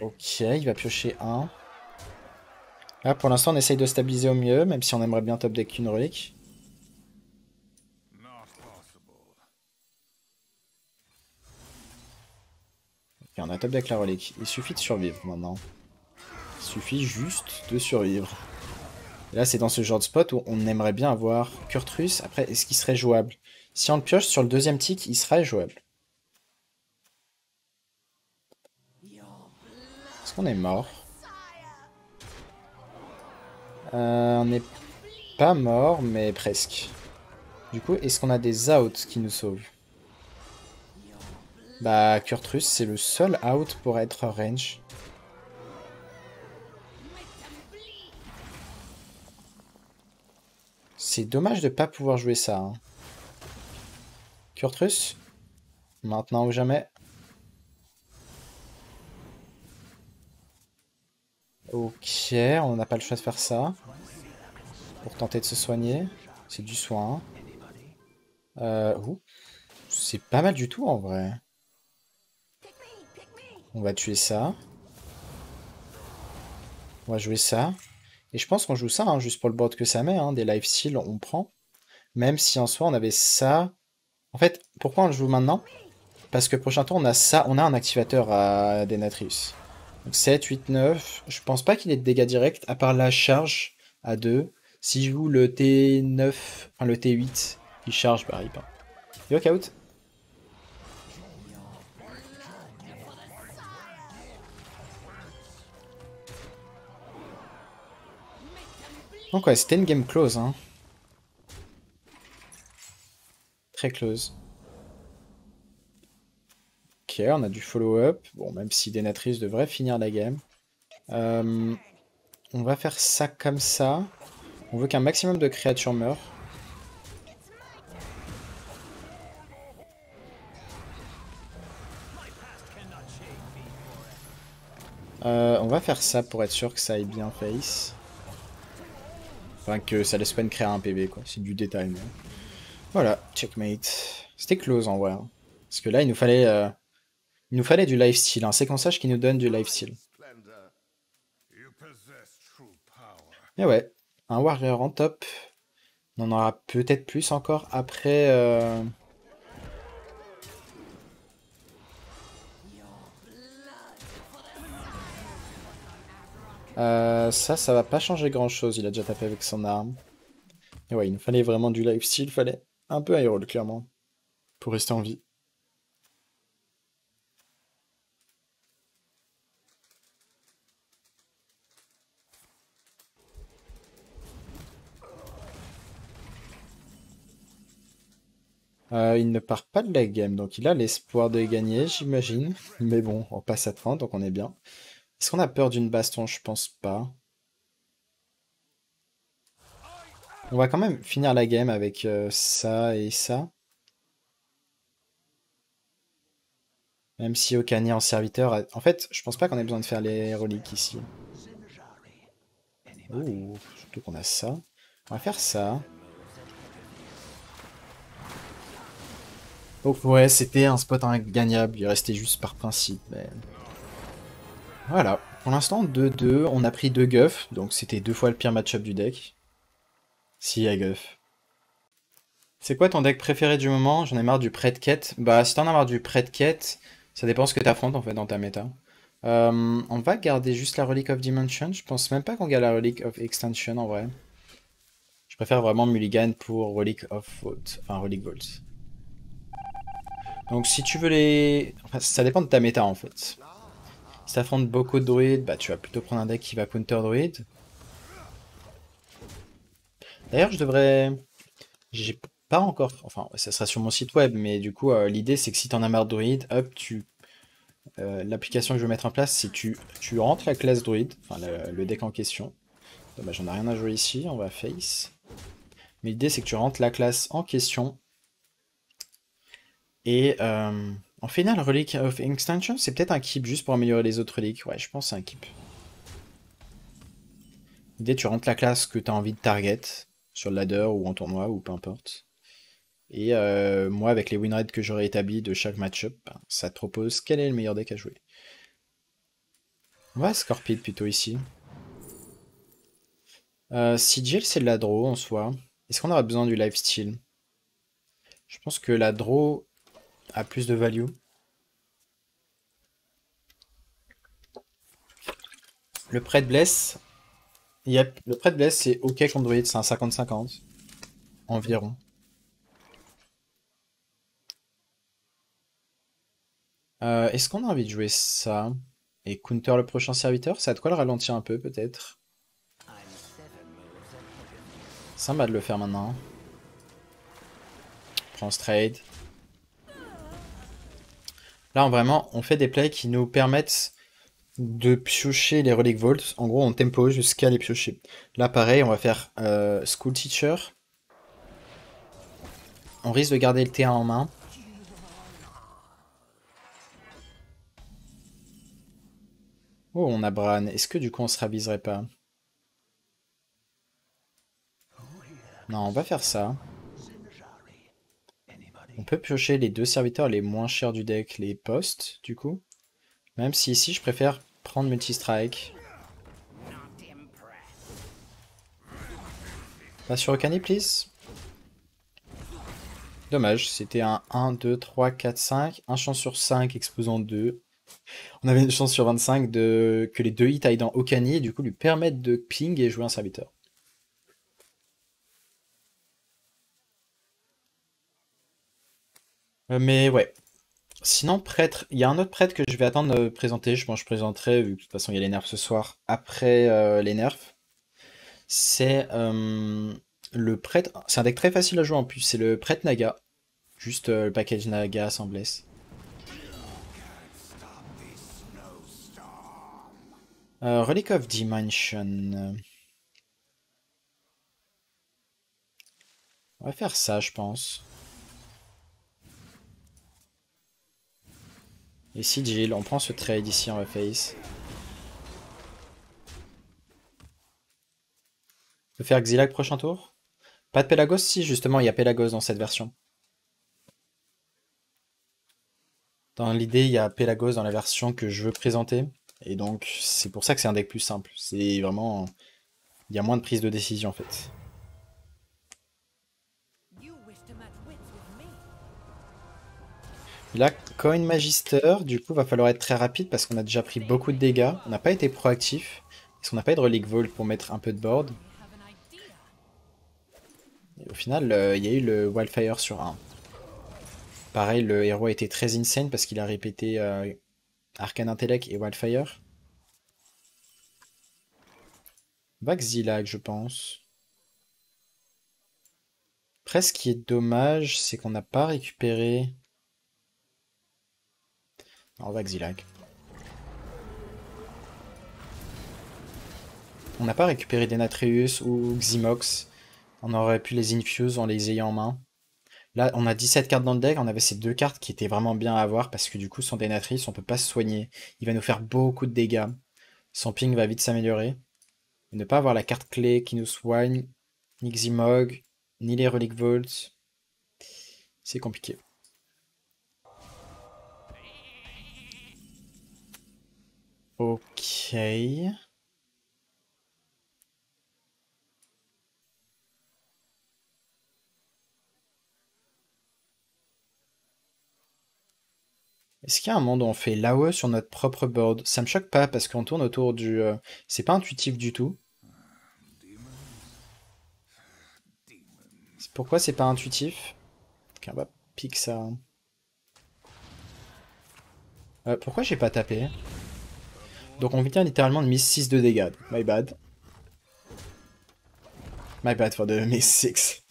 Ok, il va piocher un. Là, pour l'instant, on essaye de stabiliser au mieux, même si on aimerait bien top deck une relique. Ok, on a top deck la relique. Il suffit de survivre maintenant. Il suffit juste de survivre. Et là, c'est dans ce genre de spot où on aimerait bien avoir Kurtrus. Après, est-ce qu'il serait jouable? Si on le pioche sur le deuxième tick, il serait jouable. Est-ce qu'on est mort? On n'est pas mort, mais presque. Du coup, est-ce qu'on a des outs qui nous sauvent? Bah, Kurtrus, c'est le seul out pour être range. C'est dommage de pas pouvoir jouer ça, hein. Kurtrus, maintenant ou jamais. Ok, on n'a pas le choix de faire ça. Pour tenter de se soigner. C'est du soin. C'est pas mal du tout en vrai. On va tuer ça. On va jouer ça. Et je pense qu'on joue ça, hein, juste pour le board que ça met, hein, des life steal, on prend. Même si en soi on avait ça. En fait, pourquoi on le joue maintenant? Parce que prochain tour on a ça, on a un activateur à Denatrius. Donc 7, 8, 9. Je pense pas qu'il ait de dégâts directs, à part la charge à 2. Si je joue le T9, enfin le T8, il charge, bah rip. Yo, out. Donc ouais, c'était une game close, hein. Très close. Ok, on a du follow-up. Bon, même si Denatrius devrait finir la game. On va faire ça comme ça. On veut qu'un maximum de créatures meurent. On va faire ça pour être sûr que ça aille bien face. Enfin, que ça laisse pas une créer un PV, quoi. C'est du détail, mais... Voilà, checkmate. C'était close, en vrai, hein. Parce que là, il nous fallait du lifesteal, un séquençage qui nous donne du lifesteal. Et ouais, un warrior en top. On en aura peut-être plus encore après... Ça va pas changer grand-chose. Il a déjà tapé avec son arme. Et ouais, il nous fallait vraiment du lifesteal. Il fallait un peu aéroll, clairement, pour rester en vie. Il ne part pas de la game, donc il a l'espoir de gagner, j'imagine. Mais bon, on passe à 30, donc on est bien. Est-ce qu'on a peur d'une baston? Je pense pas. On va quand même finir la game avec ça et ça. Même si Okani en serviteur... En fait, je pense pas qu'on ait besoin de faire les reliques ici. Ouh, surtout qu'on a ça. On va faire ça. Donc ouais, c'était un spot ingagnable. Il restait juste par principe. Mais... Voilà. Pour l'instant, 2-2. On a pris 2 guffs. Donc c'était 2 fois le pire match-up du deck. Si, à guff. C'est quoi ton deck préféré du moment? J'en ai marre du prêt de quête. Bah, si t'en as marre du prêt de quête, ça dépend ce que t'affrontes en fait dans ta méta. On va garder juste la Relic of Dimension. Je pense même pas qu'on garde la Relic of Extension en vrai. Je préfère vraiment Mulligan pour Relic of Vault. Enfin, Relic Vault. Donc si tu veux les... Enfin, ça dépend de ta méta en fait. Si t'affrontes beaucoup de druides, bah tu vas plutôt prendre un deck qui va counter druide. D'ailleurs, je devrais... J'ai pas encore... Enfin, ça sera sur mon site web, mais du coup, l'idée c'est que si t'en as marre de druide, hop, l'application que je vais mettre en place, c'est tu rentres la classe druide, enfin le deck en question. Dommage, j'en ai rien à jouer ici, on va face. Mais l'idée c'est que tu rentres la classe en question. Et en final, Relic of Extension, c'est peut-être un keep juste pour améliorer les autres reliques. Ouais, je pense que c'est un keep. L'idée, tu rentres la classe que tu as envie de target, sur le ladder ou en tournoi ou peu importe. Et moi, avec les win rates que j'aurai établis de chaque match-up, ben, ça te propose quel est le meilleur deck à jouer. On va Scorpid plutôt ici. Sigil, c'est de la draw en soi. Est-ce qu'on aura besoin du lifesteal? Je pense que la draw a plus de value. Le prêt de bless, yep, le prêt de bless c'est ok contre druide, c'est un 50-50 environ. Est-ce qu'on a envie de jouer ça? Et counter le prochain serviteur? Ça a de quoi le ralentir un peu peut-être? Sympa de le faire maintenant. Prends ce trade. Là, vraiment, on fait des plays qui nous permettent de piocher les Relic Vaults. En gros, on tempo jusqu'à les piocher. Là, pareil, on va faire School Teacher. On risque de garder le T1 en main. Oh, on a Bran. Est-ce que du coup, on se raviserait pas? Non, on va faire ça. On peut piocher les deux serviteurs les moins chers du deck, les postes, du coup. Même si ici, je préfère prendre multi-strike. Pas sur Okani, please. Dommage, c'était un 1, 2, 3, 4, 5. Un chance sur 5 exposant 2. On avait une chance sur 25 que les deux hits aillent dans Okani et du coup lui permettent de ping et jouer un serviteur. Mais ouais. Sinon, prêtre, il y a un autre prêtre que je vais attendre de présenter. Je pense que je présenterai, vu que de toute façon il y a les nerfs ce soir, après les nerfs. C'est le prêtre. C'est un deck très facile à jouer en plus. C'est le prêtre Naga. Juste le package Naga sans bless. Relic of Dimension. On va faire ça, je pense. Et Sigil, on prend ce trade ici, on va face. On peut faire Xylac prochain tour? Pas de Pelagos? Si, justement, il y a Pelagos dans cette version. Dans l'idée, il y a Pelagos dans la version que je veux présenter. Et donc, c'est pour ça que c'est un deck plus simple. C'est vraiment... Il y a moins de prise de décision, en fait. Là, Coin Magister, du coup, va falloir être très rapide parce qu'on a déjà pris beaucoup de dégâts. On n'a pas été proactif. Parce qu'on n'a pas eu de Relic Vault pour mettre un peu de board. Et au final, il y a eu le Wildfire sur 1. Pareil, le héros a été très insane parce qu'il a répété Arcane Intellect et Wildfire. Vaxilag, je pense. Après, ce qui est dommage, c'est qu'on n'a pas récupéré... Non, Vaxilag. On n'a pas récupéré Denatrius ou Ximox. On aurait pu les infuse en les ayant en main. Là, on a 17 cartes dans le deck. On avait ces deux cartes qui étaient vraiment bien à avoir parce que du coup, sans Denatrius, on peut pas se soigner. Il va nous faire beaucoup de dégâts. Son ping va vite s'améliorer. Ne pas avoir la carte clé qui nous soigne, ni Ximog, ni les Relic Vaults. C'est compliqué. Ok. Est-ce qu'il y a un monde où on fait l'AOE sur notre propre board? Ça me choque pas parce qu'on tourne autour du... C'est pas intuitif du tout. Pourquoi c'est pas intuitif? Ok, on va pique ça. Pourquoi j'ai pas tapé? Donc on vient littéralement de miss 6 de dégâts. My bad. My bad for the miss 6.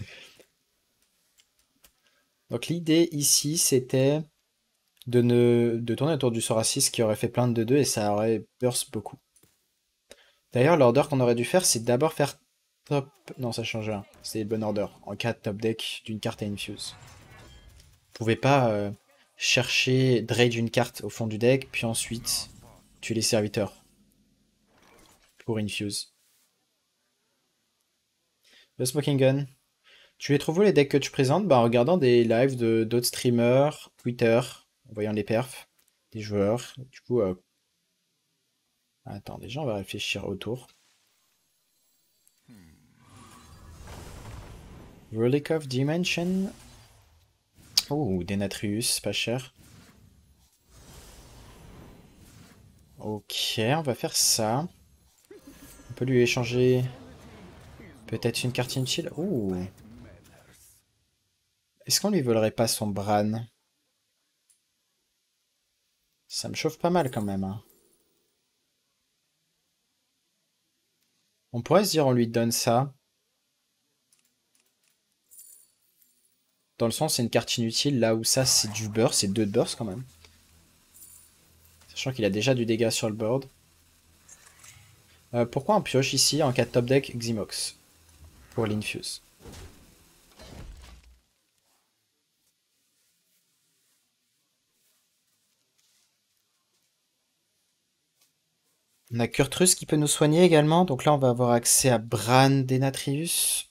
Donc l'idée ici c'était de tourner autour du Sora 6 qui aurait fait plein de 2 et ça aurait burst beaucoup. D'ailleurs l'order qu'on aurait dû faire c'est d'abord faire top... Non ça change rien. C'est le bon order. En cas de top deck d'une carte à infuse. Vous pouvez pas chercher Dredge une carte au fond du deck puis ensuite tuer les serviteurs pour infuse. Le Smoking Gun. Tu les trouves où les decks que tu présentes? Bah, en regardant des lives de d'autres streamers, Twitter, en voyant les perfs des joueurs. Du coup, attends, déjà on va réfléchir autour. Relic of Dimension. Oh, Denatrius, pas cher. Ok, on va faire ça. On peut lui échanger peut-être une carte inutile. Ouh. Est-ce qu'on lui volerait pas son Bran? Ça me chauffe pas mal quand même, hein. On pourrait se dire on lui donne ça. Dans le sens c'est une carte inutile, là où ça c'est du burst, c'est 2 de burst quand même. Sachant qu'il a déjà du dégât sur le board. Pourquoi on pioche ici en cas de top deck Ximox? Pour l'infuse. On a Kurtrus qui peut nous soigner également. Donc là on va avoir accès à Bran Denatrius.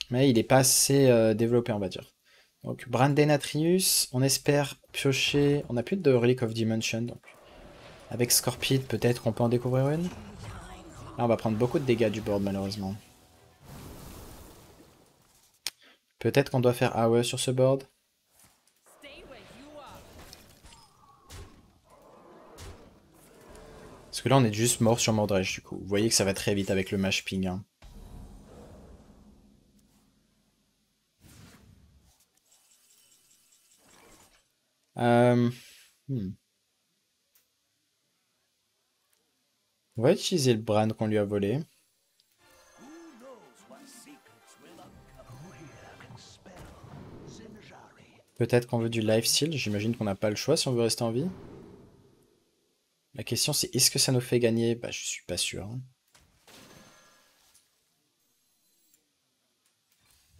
Mais il n'est pas assez développé on va dire. Donc Bran Denatrius, on espère piocher... On n'a plus de Relic of Dimension. Donc avec Scorpid peut-être qu'on peut en découvrir une. Là on va prendre beaucoup de dégâts du board malheureusement. Peut-être qu'on doit faire AOE sur ce board. Parce que là on est juste mort sur Mordredge du coup. Vous voyez que ça va très vite avec le mash ping. Hein. Hmm. On va utiliser le Bran qu'on lui a volé. Peut-être qu'on veut du lifesteal, j'imagine qu'on n'a pas le choix si on veut rester en vie. La question c'est est-ce que ça nous fait gagner? Bah je suis pas sûr. Hein.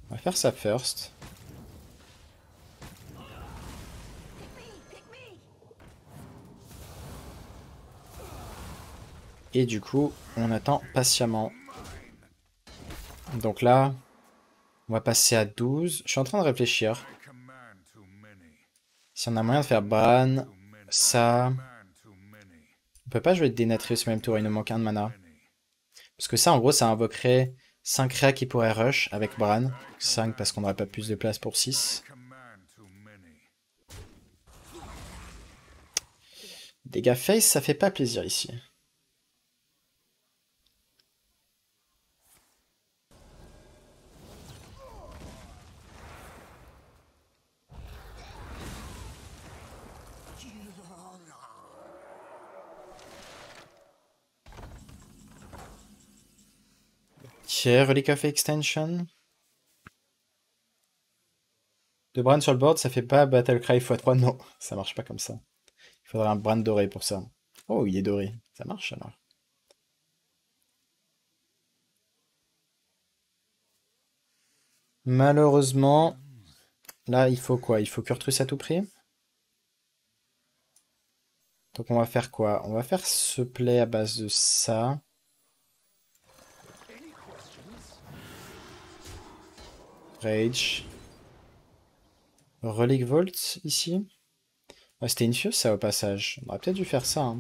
On va faire ça first. Et du coup, on attend patiemment. Donc là, on va passer à 12. Je suis en train de réfléchir. Si on a moyen de faire Bran, ça... On peut pas jouer de Denatrius au même tour, il nous manque un de mana. Parce que ça, en gros, ça invoquerait 5 réa qui pourraient rush avec Bran. 5 parce qu'on n'aurait pas plus de place pour 6. Dégâts face, ça fait pas plaisir ici. Relic of Extension. De Bran sur le board, ça fait pas Battlecry x3. Non, ça marche pas comme ça. Il faudrait un Bran doré pour ça. Oh, il est doré. Ça marche alors. Malheureusement, là, il faut quoi? Il faut Kurtrus à tout prix. Donc on va faire quoi? On va faire ce play à base de ça. Rage. Relic Vault, ici. Ouais, c'était une fuse, ça, au passage. On aurait peut-être dû faire ça, hein.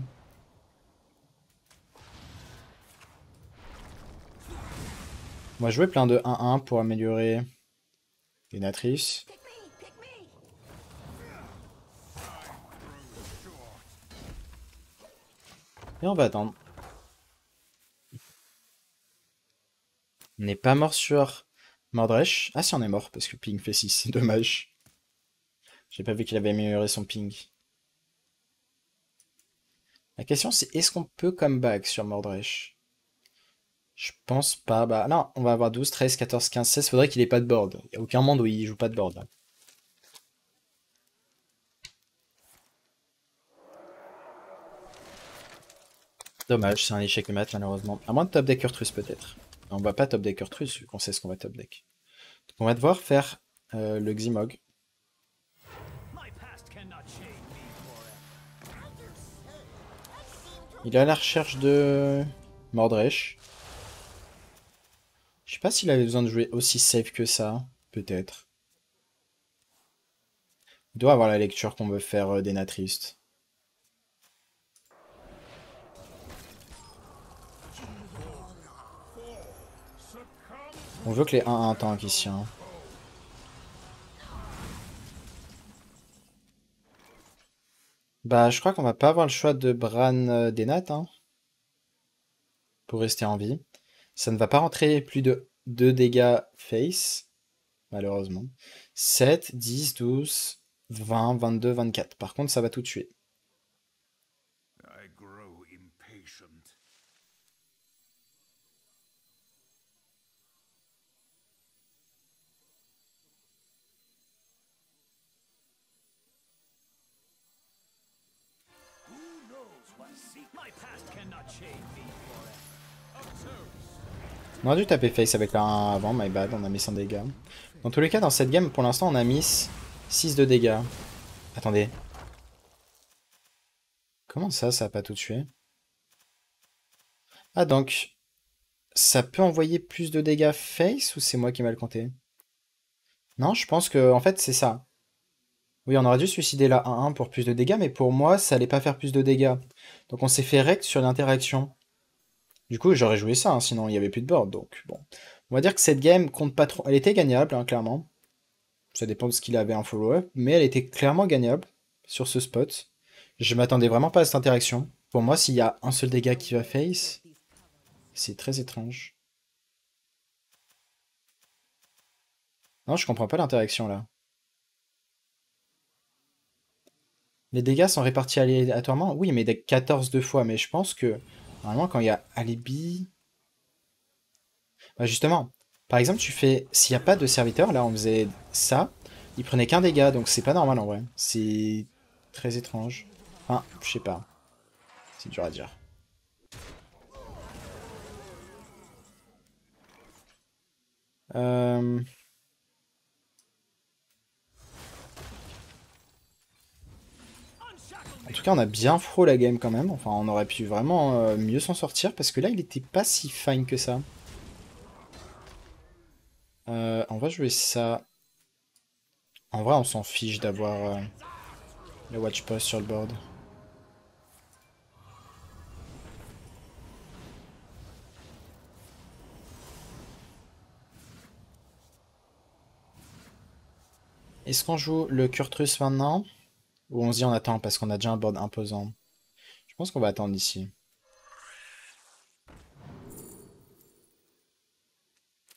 On va jouer plein de 1-1 pour améliorer les natrices. Et on va attendre. On n'est pas mort sur Mordresh. Ah si, on est mort, parce que ping fait 6. C'est dommage. J'ai pas vu qu'il avait amélioré son ping. La question c'est, est-ce qu'on peut comeback sur Mordresh? Je pense pas. Bah non, on va avoir 12, 13, 14, 15, 16. Faudrait qu'il ait pas de board. Il n'y a aucun monde où il joue pas de board là. Dommage, c'est un échec de mat malheureusement. À moins de top deck Urtrus peut-être. On va pas top deck Urtrus vu qu'on sait ce qu'on va top deck. Donc on va devoir faire le Ximog. Il est à la recherche de Mordresh. Je sais pas s'il avait besoin de jouer aussi safe que ça. Peut-être. Il doit avoir la lecture qu'on veut faire des Natristes. On veut que les 1-1 tank ici. Hein. Bah, je crois qu'on va pas avoir le choix de Bran des Nat hein, pour rester en vie. Ça ne va pas rentrer plus de 2 dégâts face, malheureusement. 7, 10, 12, 20, 22, 24. Par contre, ça va tout tuer. On aurait dû taper face avec la 1 avant, my bad, on a mis 100 dégâts. Dans tous les cas, dans cette game, pour l'instant, on a mis 6 de dégâts. Attendez. Comment ça a pas tout tué? Ah donc, ça peut envoyer plus de dégâts face ou c'est moi qui ai mal compté? Non, je pense que en fait c'est ça. Oui, on aurait dû suicider la 1-1 pour plus de dégâts, mais pour moi, ça allait pas faire plus de dégâts. Donc on s'est fait rect sur l'interaction. Du coup, j'aurais joué ça, hein, sinon il y avait plus de board. Donc bon. On va dire que cette game compte pas trop. Elle était gagnable, hein, clairement. Ça dépend de ce qu'il avait en follow-up, mais elle était clairement gagnable sur ce spot. Je m'attendais vraiment pas à cette interaction. Pour moi, s'il y a un seul dégât qui va face, c'est très étrange. Non, je comprends pas l'interaction là. Les dégâts sont répartis aléatoirement? Oui, mais 14 deux fois. Mais je pense que, normalement, quand il y a alibi... Bah justement, par exemple, tu fais... S'il n'y a pas de serviteur, là, on faisait ça, il prenait qu'un dégât, donc c'est pas normal en vrai. C'est très étrange. Enfin, je sais pas. C'est dur à dire. Euh... En tout cas, on a bien fro la game quand même. Enfin, on aurait pu vraiment mieux s'en sortir parce que là, il était pas si fine que ça. On va jouer ça. En vrai, on s'en fiche d'avoir le watch post sur le board. Est-ce qu'on joue le Kurtrus maintenant? Ou on se dit on attend parce qu'on a déjà un board imposant? Je pense qu'on va attendre ici.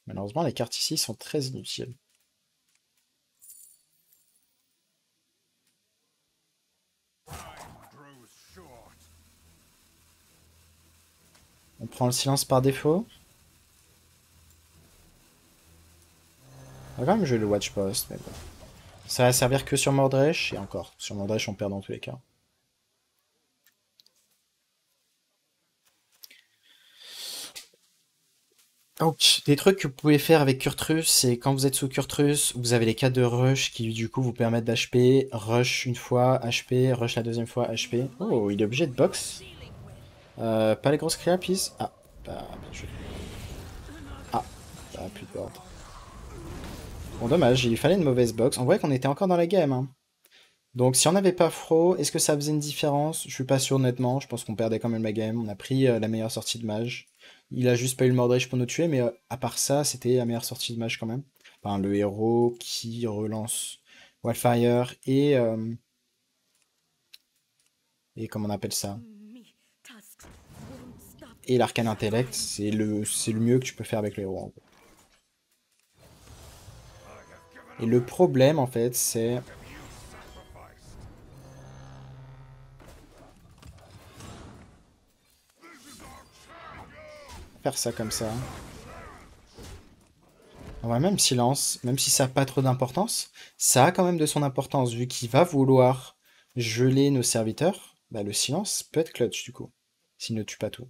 Malheureusement, les cartes ici sont très inutiles. On prend le silence par défaut. On va quand même jouer le Watch Post, mais bon. Ça va servir que sur Mordresh, et encore, sur Mordresh on perd dans tous les cas. Donc, des trucs que vous pouvez faire avec Kurtrus, c'est quand vous êtes sous Kurtrus, vous avez les 4 de rush qui du coup vous permettent d'HP, rush une fois, HP, rush la deuxième fois, HP. Oh, il est obligé de box. Pas les grosses créas, please. Ah, bah, bien joué. Ah, bah, plus de board. Bon, dommage, il fallait une mauvaise box. On voit qu'on était encore dans la game, hein. Donc, si on n'avait pas Fro, est-ce que ça faisait une différence? Je suis pas sûr, honnêtement. Je pense qu'on perdait quand même la game. On a pris la meilleure sortie de mage. Il a juste pas eu le Mordresh pour nous tuer, mais à part ça, c'était la meilleure sortie de mage quand même. Enfin, le héros qui relance Wildfire et comment on appelle ça? Et l'arcane intellect, c'est le mieux que tu peux faire avec le héros, en gros. Et le problème, en fait, c'est... faire ça comme ça. On va même silence, même si ça n'a pas trop d'importance, ça a quand même de son importance, vu qu'il va vouloir geler nos serviteurs, bah le silence peut être clutch du coup, s'il ne tue pas tout.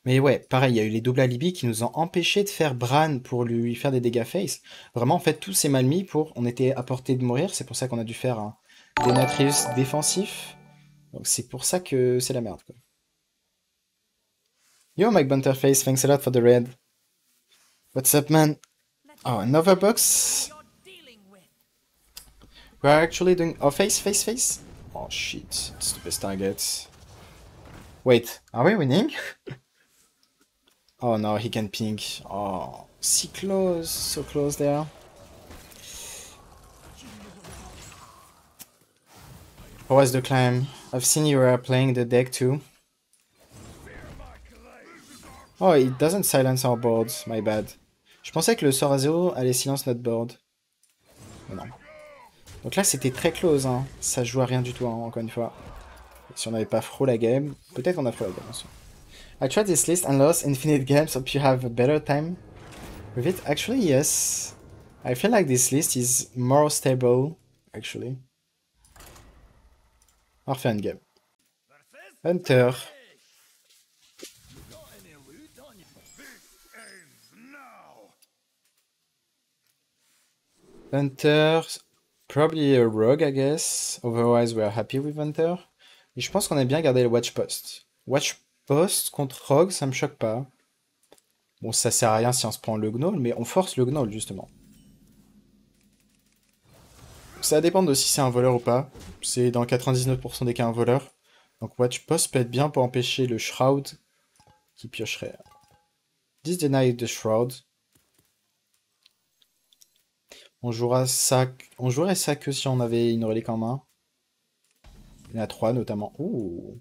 Mais ouais, pareil, il y a eu les doubles alibis qui nous ont empêché de faire Bran pour lui faire des dégâts face. Vraiment, en fait, tout s'est mal mis pour... On était à portée de mourir, c'est pour ça qu'on a dû faire un Denatrius défensif. Donc c'est pour ça que c'est la merde, quoi. Yo, Mike Bunterface, thanks a lot for the raid. What's up, man? Oh, another box? We're actually doing... Oh, face. Oh, shit. It's the best target. Wait, are we winning? Oh, no, he can ping. Oh, so close there. How was the climb? I've seen you were playing the deck too. Oh, it doesn't silence our boards, my bad. Je pensais que le sort à 0 allait silence notre board. Mais non. Donc là, c'était très close, hein. Ça joue à rien du tout, hein, encore une fois. Si on n'avait pas fro la game, peut-être qu'on a fro la game aussi. I tried this list and lost infinite games. Hope you have a better time with it. Actually, yes. I feel like this list is more stable, actually. On refait une game. Hunter. Hunter, probably a rogue, I guess. Otherwise, we are happy with Hunter. Et je pense qu'on a bien gardé le Watch Post. Watch Post contre rogue, ça me choque pas. Bon, ça sert à rien si on se prend le Gnoll, mais on force le Gnoll, justement. Ça va dépendre de si c'est un voleur ou pas. C'est dans 99% des cas un voleur. Donc Watch Post peut être bien pour empêcher le Shroud qui piocherait. Disdeny the Shroud. On jouerait ça que si on avait une relique en main. Il y en a 3 notamment. Ouh.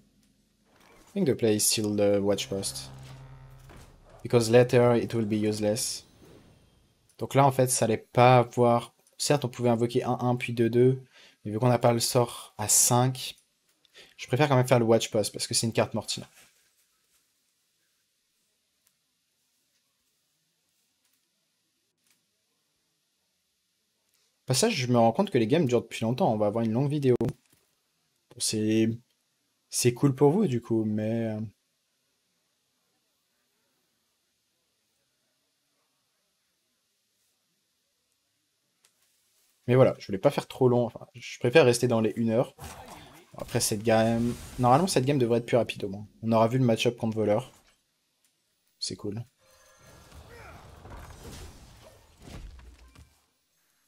I think the play is still the Watch Post. Because later it will be useless. Donc là en fait ça allait pas avoir... Certes on pouvait invoquer 1-1 puis 2-2. Mais vu qu'on n'a pas le sort à 5, je préfère quand même faire le Watch Post parce que c'est une carte mortine. Au passage, je me rends compte que les games durent depuis longtemps. On va avoir une longue vidéo. Bon, c'est cool pour vous du coup, mais... Mais voilà, je voulais pas faire trop long. Enfin, je préfère rester dans les 1 heure. Après cette game... Normalement, cette game devrait être plus rapide au moins. On aura vu le match-up contre voleur. C'est cool.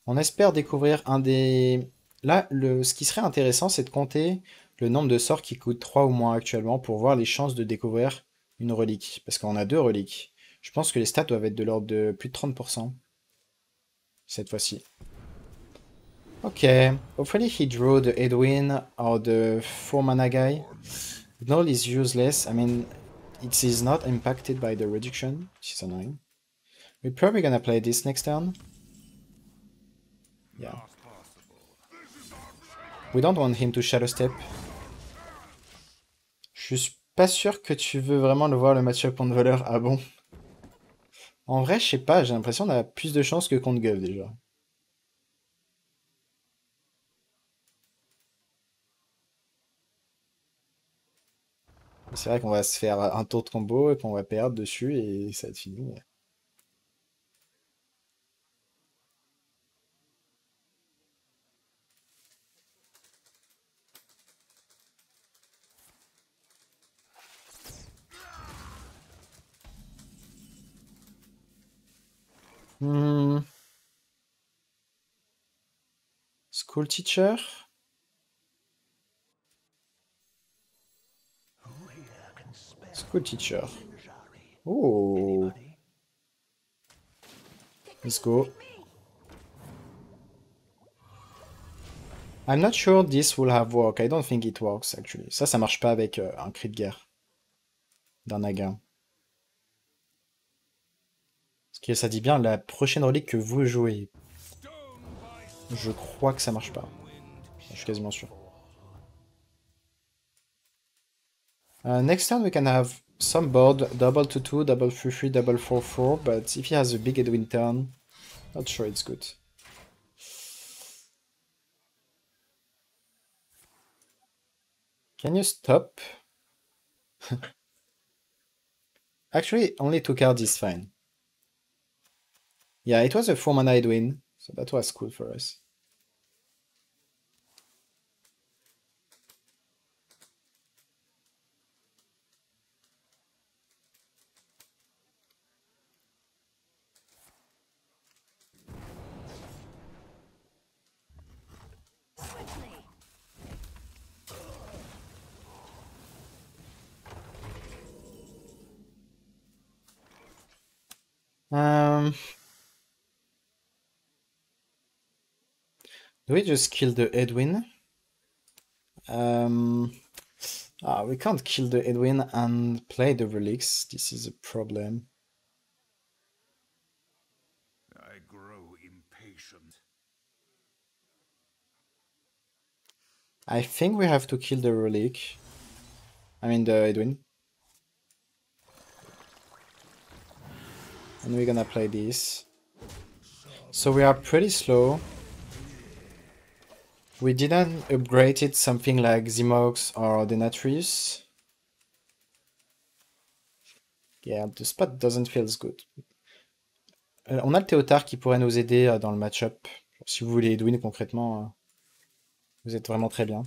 On espère découvrir un des... Là, ce qui serait intéressant, c'est de compter le nombre de sorts qui coûtent 3 ou moins actuellement pour voir les chances de découvrir une relique. Parce qu'on a 2 reliques. Je pense que les stats doivent être de l'ordre de plus de 30% cette fois-ci. Ok, hopefully he drew the Edwin or the 4-mana guy. Gnoll is useless. I mean, it is not impacted by the reduction, which is annoying. We're probably gonna play this next turn. Yeah. We don't want him to shadow step. Je suis pas sûr que tu veux vraiment le voir le match-up contre voleur. Ah bon? En vrai, je sais pas, j'ai l'impression qu'on a plus de chances que contre Guv déjà. C'est vrai qu'on va se faire un tour de combo et qu'on va perdre dessus et ça va être fini. Hmm, School teacher? School teacher. Oh, let's go. I'm not sure this will have work. I don't think it works actually. Ça marche pas avec un cri de guerre d'un naga. Parce que ça dit bien la prochaine relique que vous jouez. Je crois que ça marche pas. Je suis quasiment sûr. Next turn we can have some board, double 2-2, double 3-3, double 4-4, but if he has a big Edwin turn, not sure it's good. Can you stop? Actually, only 2 cards is fine. Yeah, it was a 4-mana Edwin, so that was cool for us. Um, do we just kill the Edwin? We can't kill the Edwin and play the relics. This is a problem. I grow impatient. I think we have to kill the relic. I mean the Edwin. And we're gonna play this. So we are pretty slow. We didn't upgrade it something like Zimox or Denatrius. Yeah, the spot doesn't feel good. On a le Théotard qui pourrait nous aider dans le match-up. Si vous voulez Edwin concrètement, vous êtes vraiment très bien.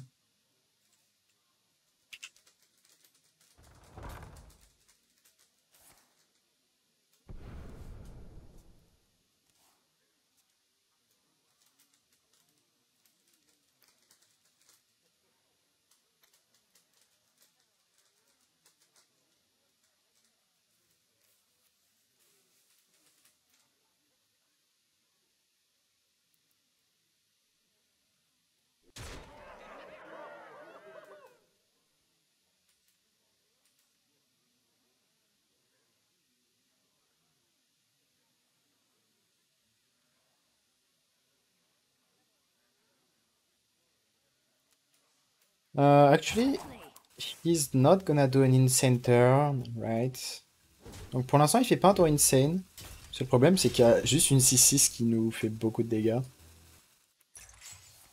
Actually, he's not gonna do an insane turn, right? Donc pour l'instant, il fait pas un tour insane. Le problème, c'est qu'il y a juste une 6-6 qui nous fait beaucoup de dégâts.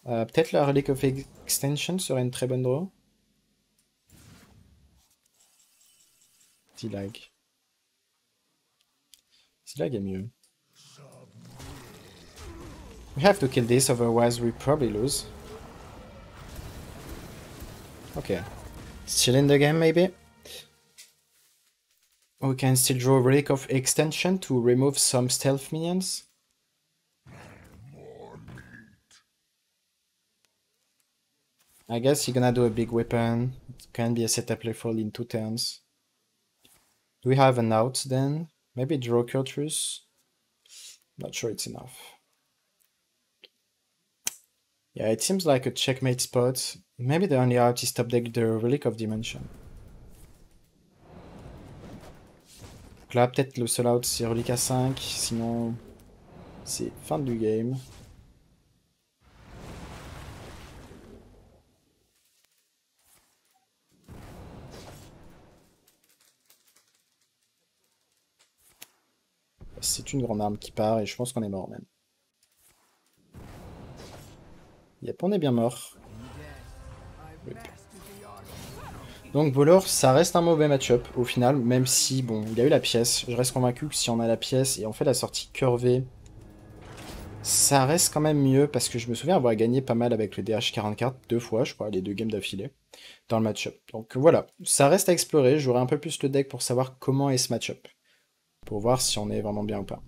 Peut-être la Relic of Extension serait une très bonne draw. Zilag. Zilag est mieux. We have to kill this, otherwise we probably lose. Okay. Still in the game, maybe? We can still draw Relic of Extension to remove some stealth minions. I guess you're gonna do a big weapon. It can be a setup lethal in 2 turns. Do we have an out then? Maybe draw Kurtrus? Not sure it's enough. Yeah, it seems like a checkmate spot. Maybe the only out is top deck the Relic of Dimension. Donc là, peut-être le seul out c'est Relic à 5, sinon c'est fin du game. c'est une grande arme qui part et je pense qu'on est mort même. Yep, on est bien mort. Yep. Donc Volor, ça reste un mauvais match-up au final, même si, bon, il a eu la pièce. Je reste convaincu que si on a la pièce et on fait la sortie curvée, ça reste quand même mieux, parce que je me souviens avoir gagné pas mal avec le DH44, 2 fois, je crois, les 2 games d'affilée, dans le match-up. Donc voilà, ça reste à explorer, j'aurai un peu plus le deck pour savoir comment est ce match-up, pour voir si on est vraiment bien ou pas.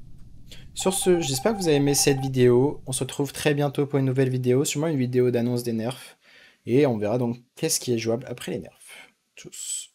Sur ce, j'espère que vous avez aimé cette vidéo, on se retrouve très bientôt pour une nouvelle vidéo, sûrement une vidéo d'annonce des nerfs, et on verra donc qu'est-ce qui est jouable après les nerfs. Tchuss.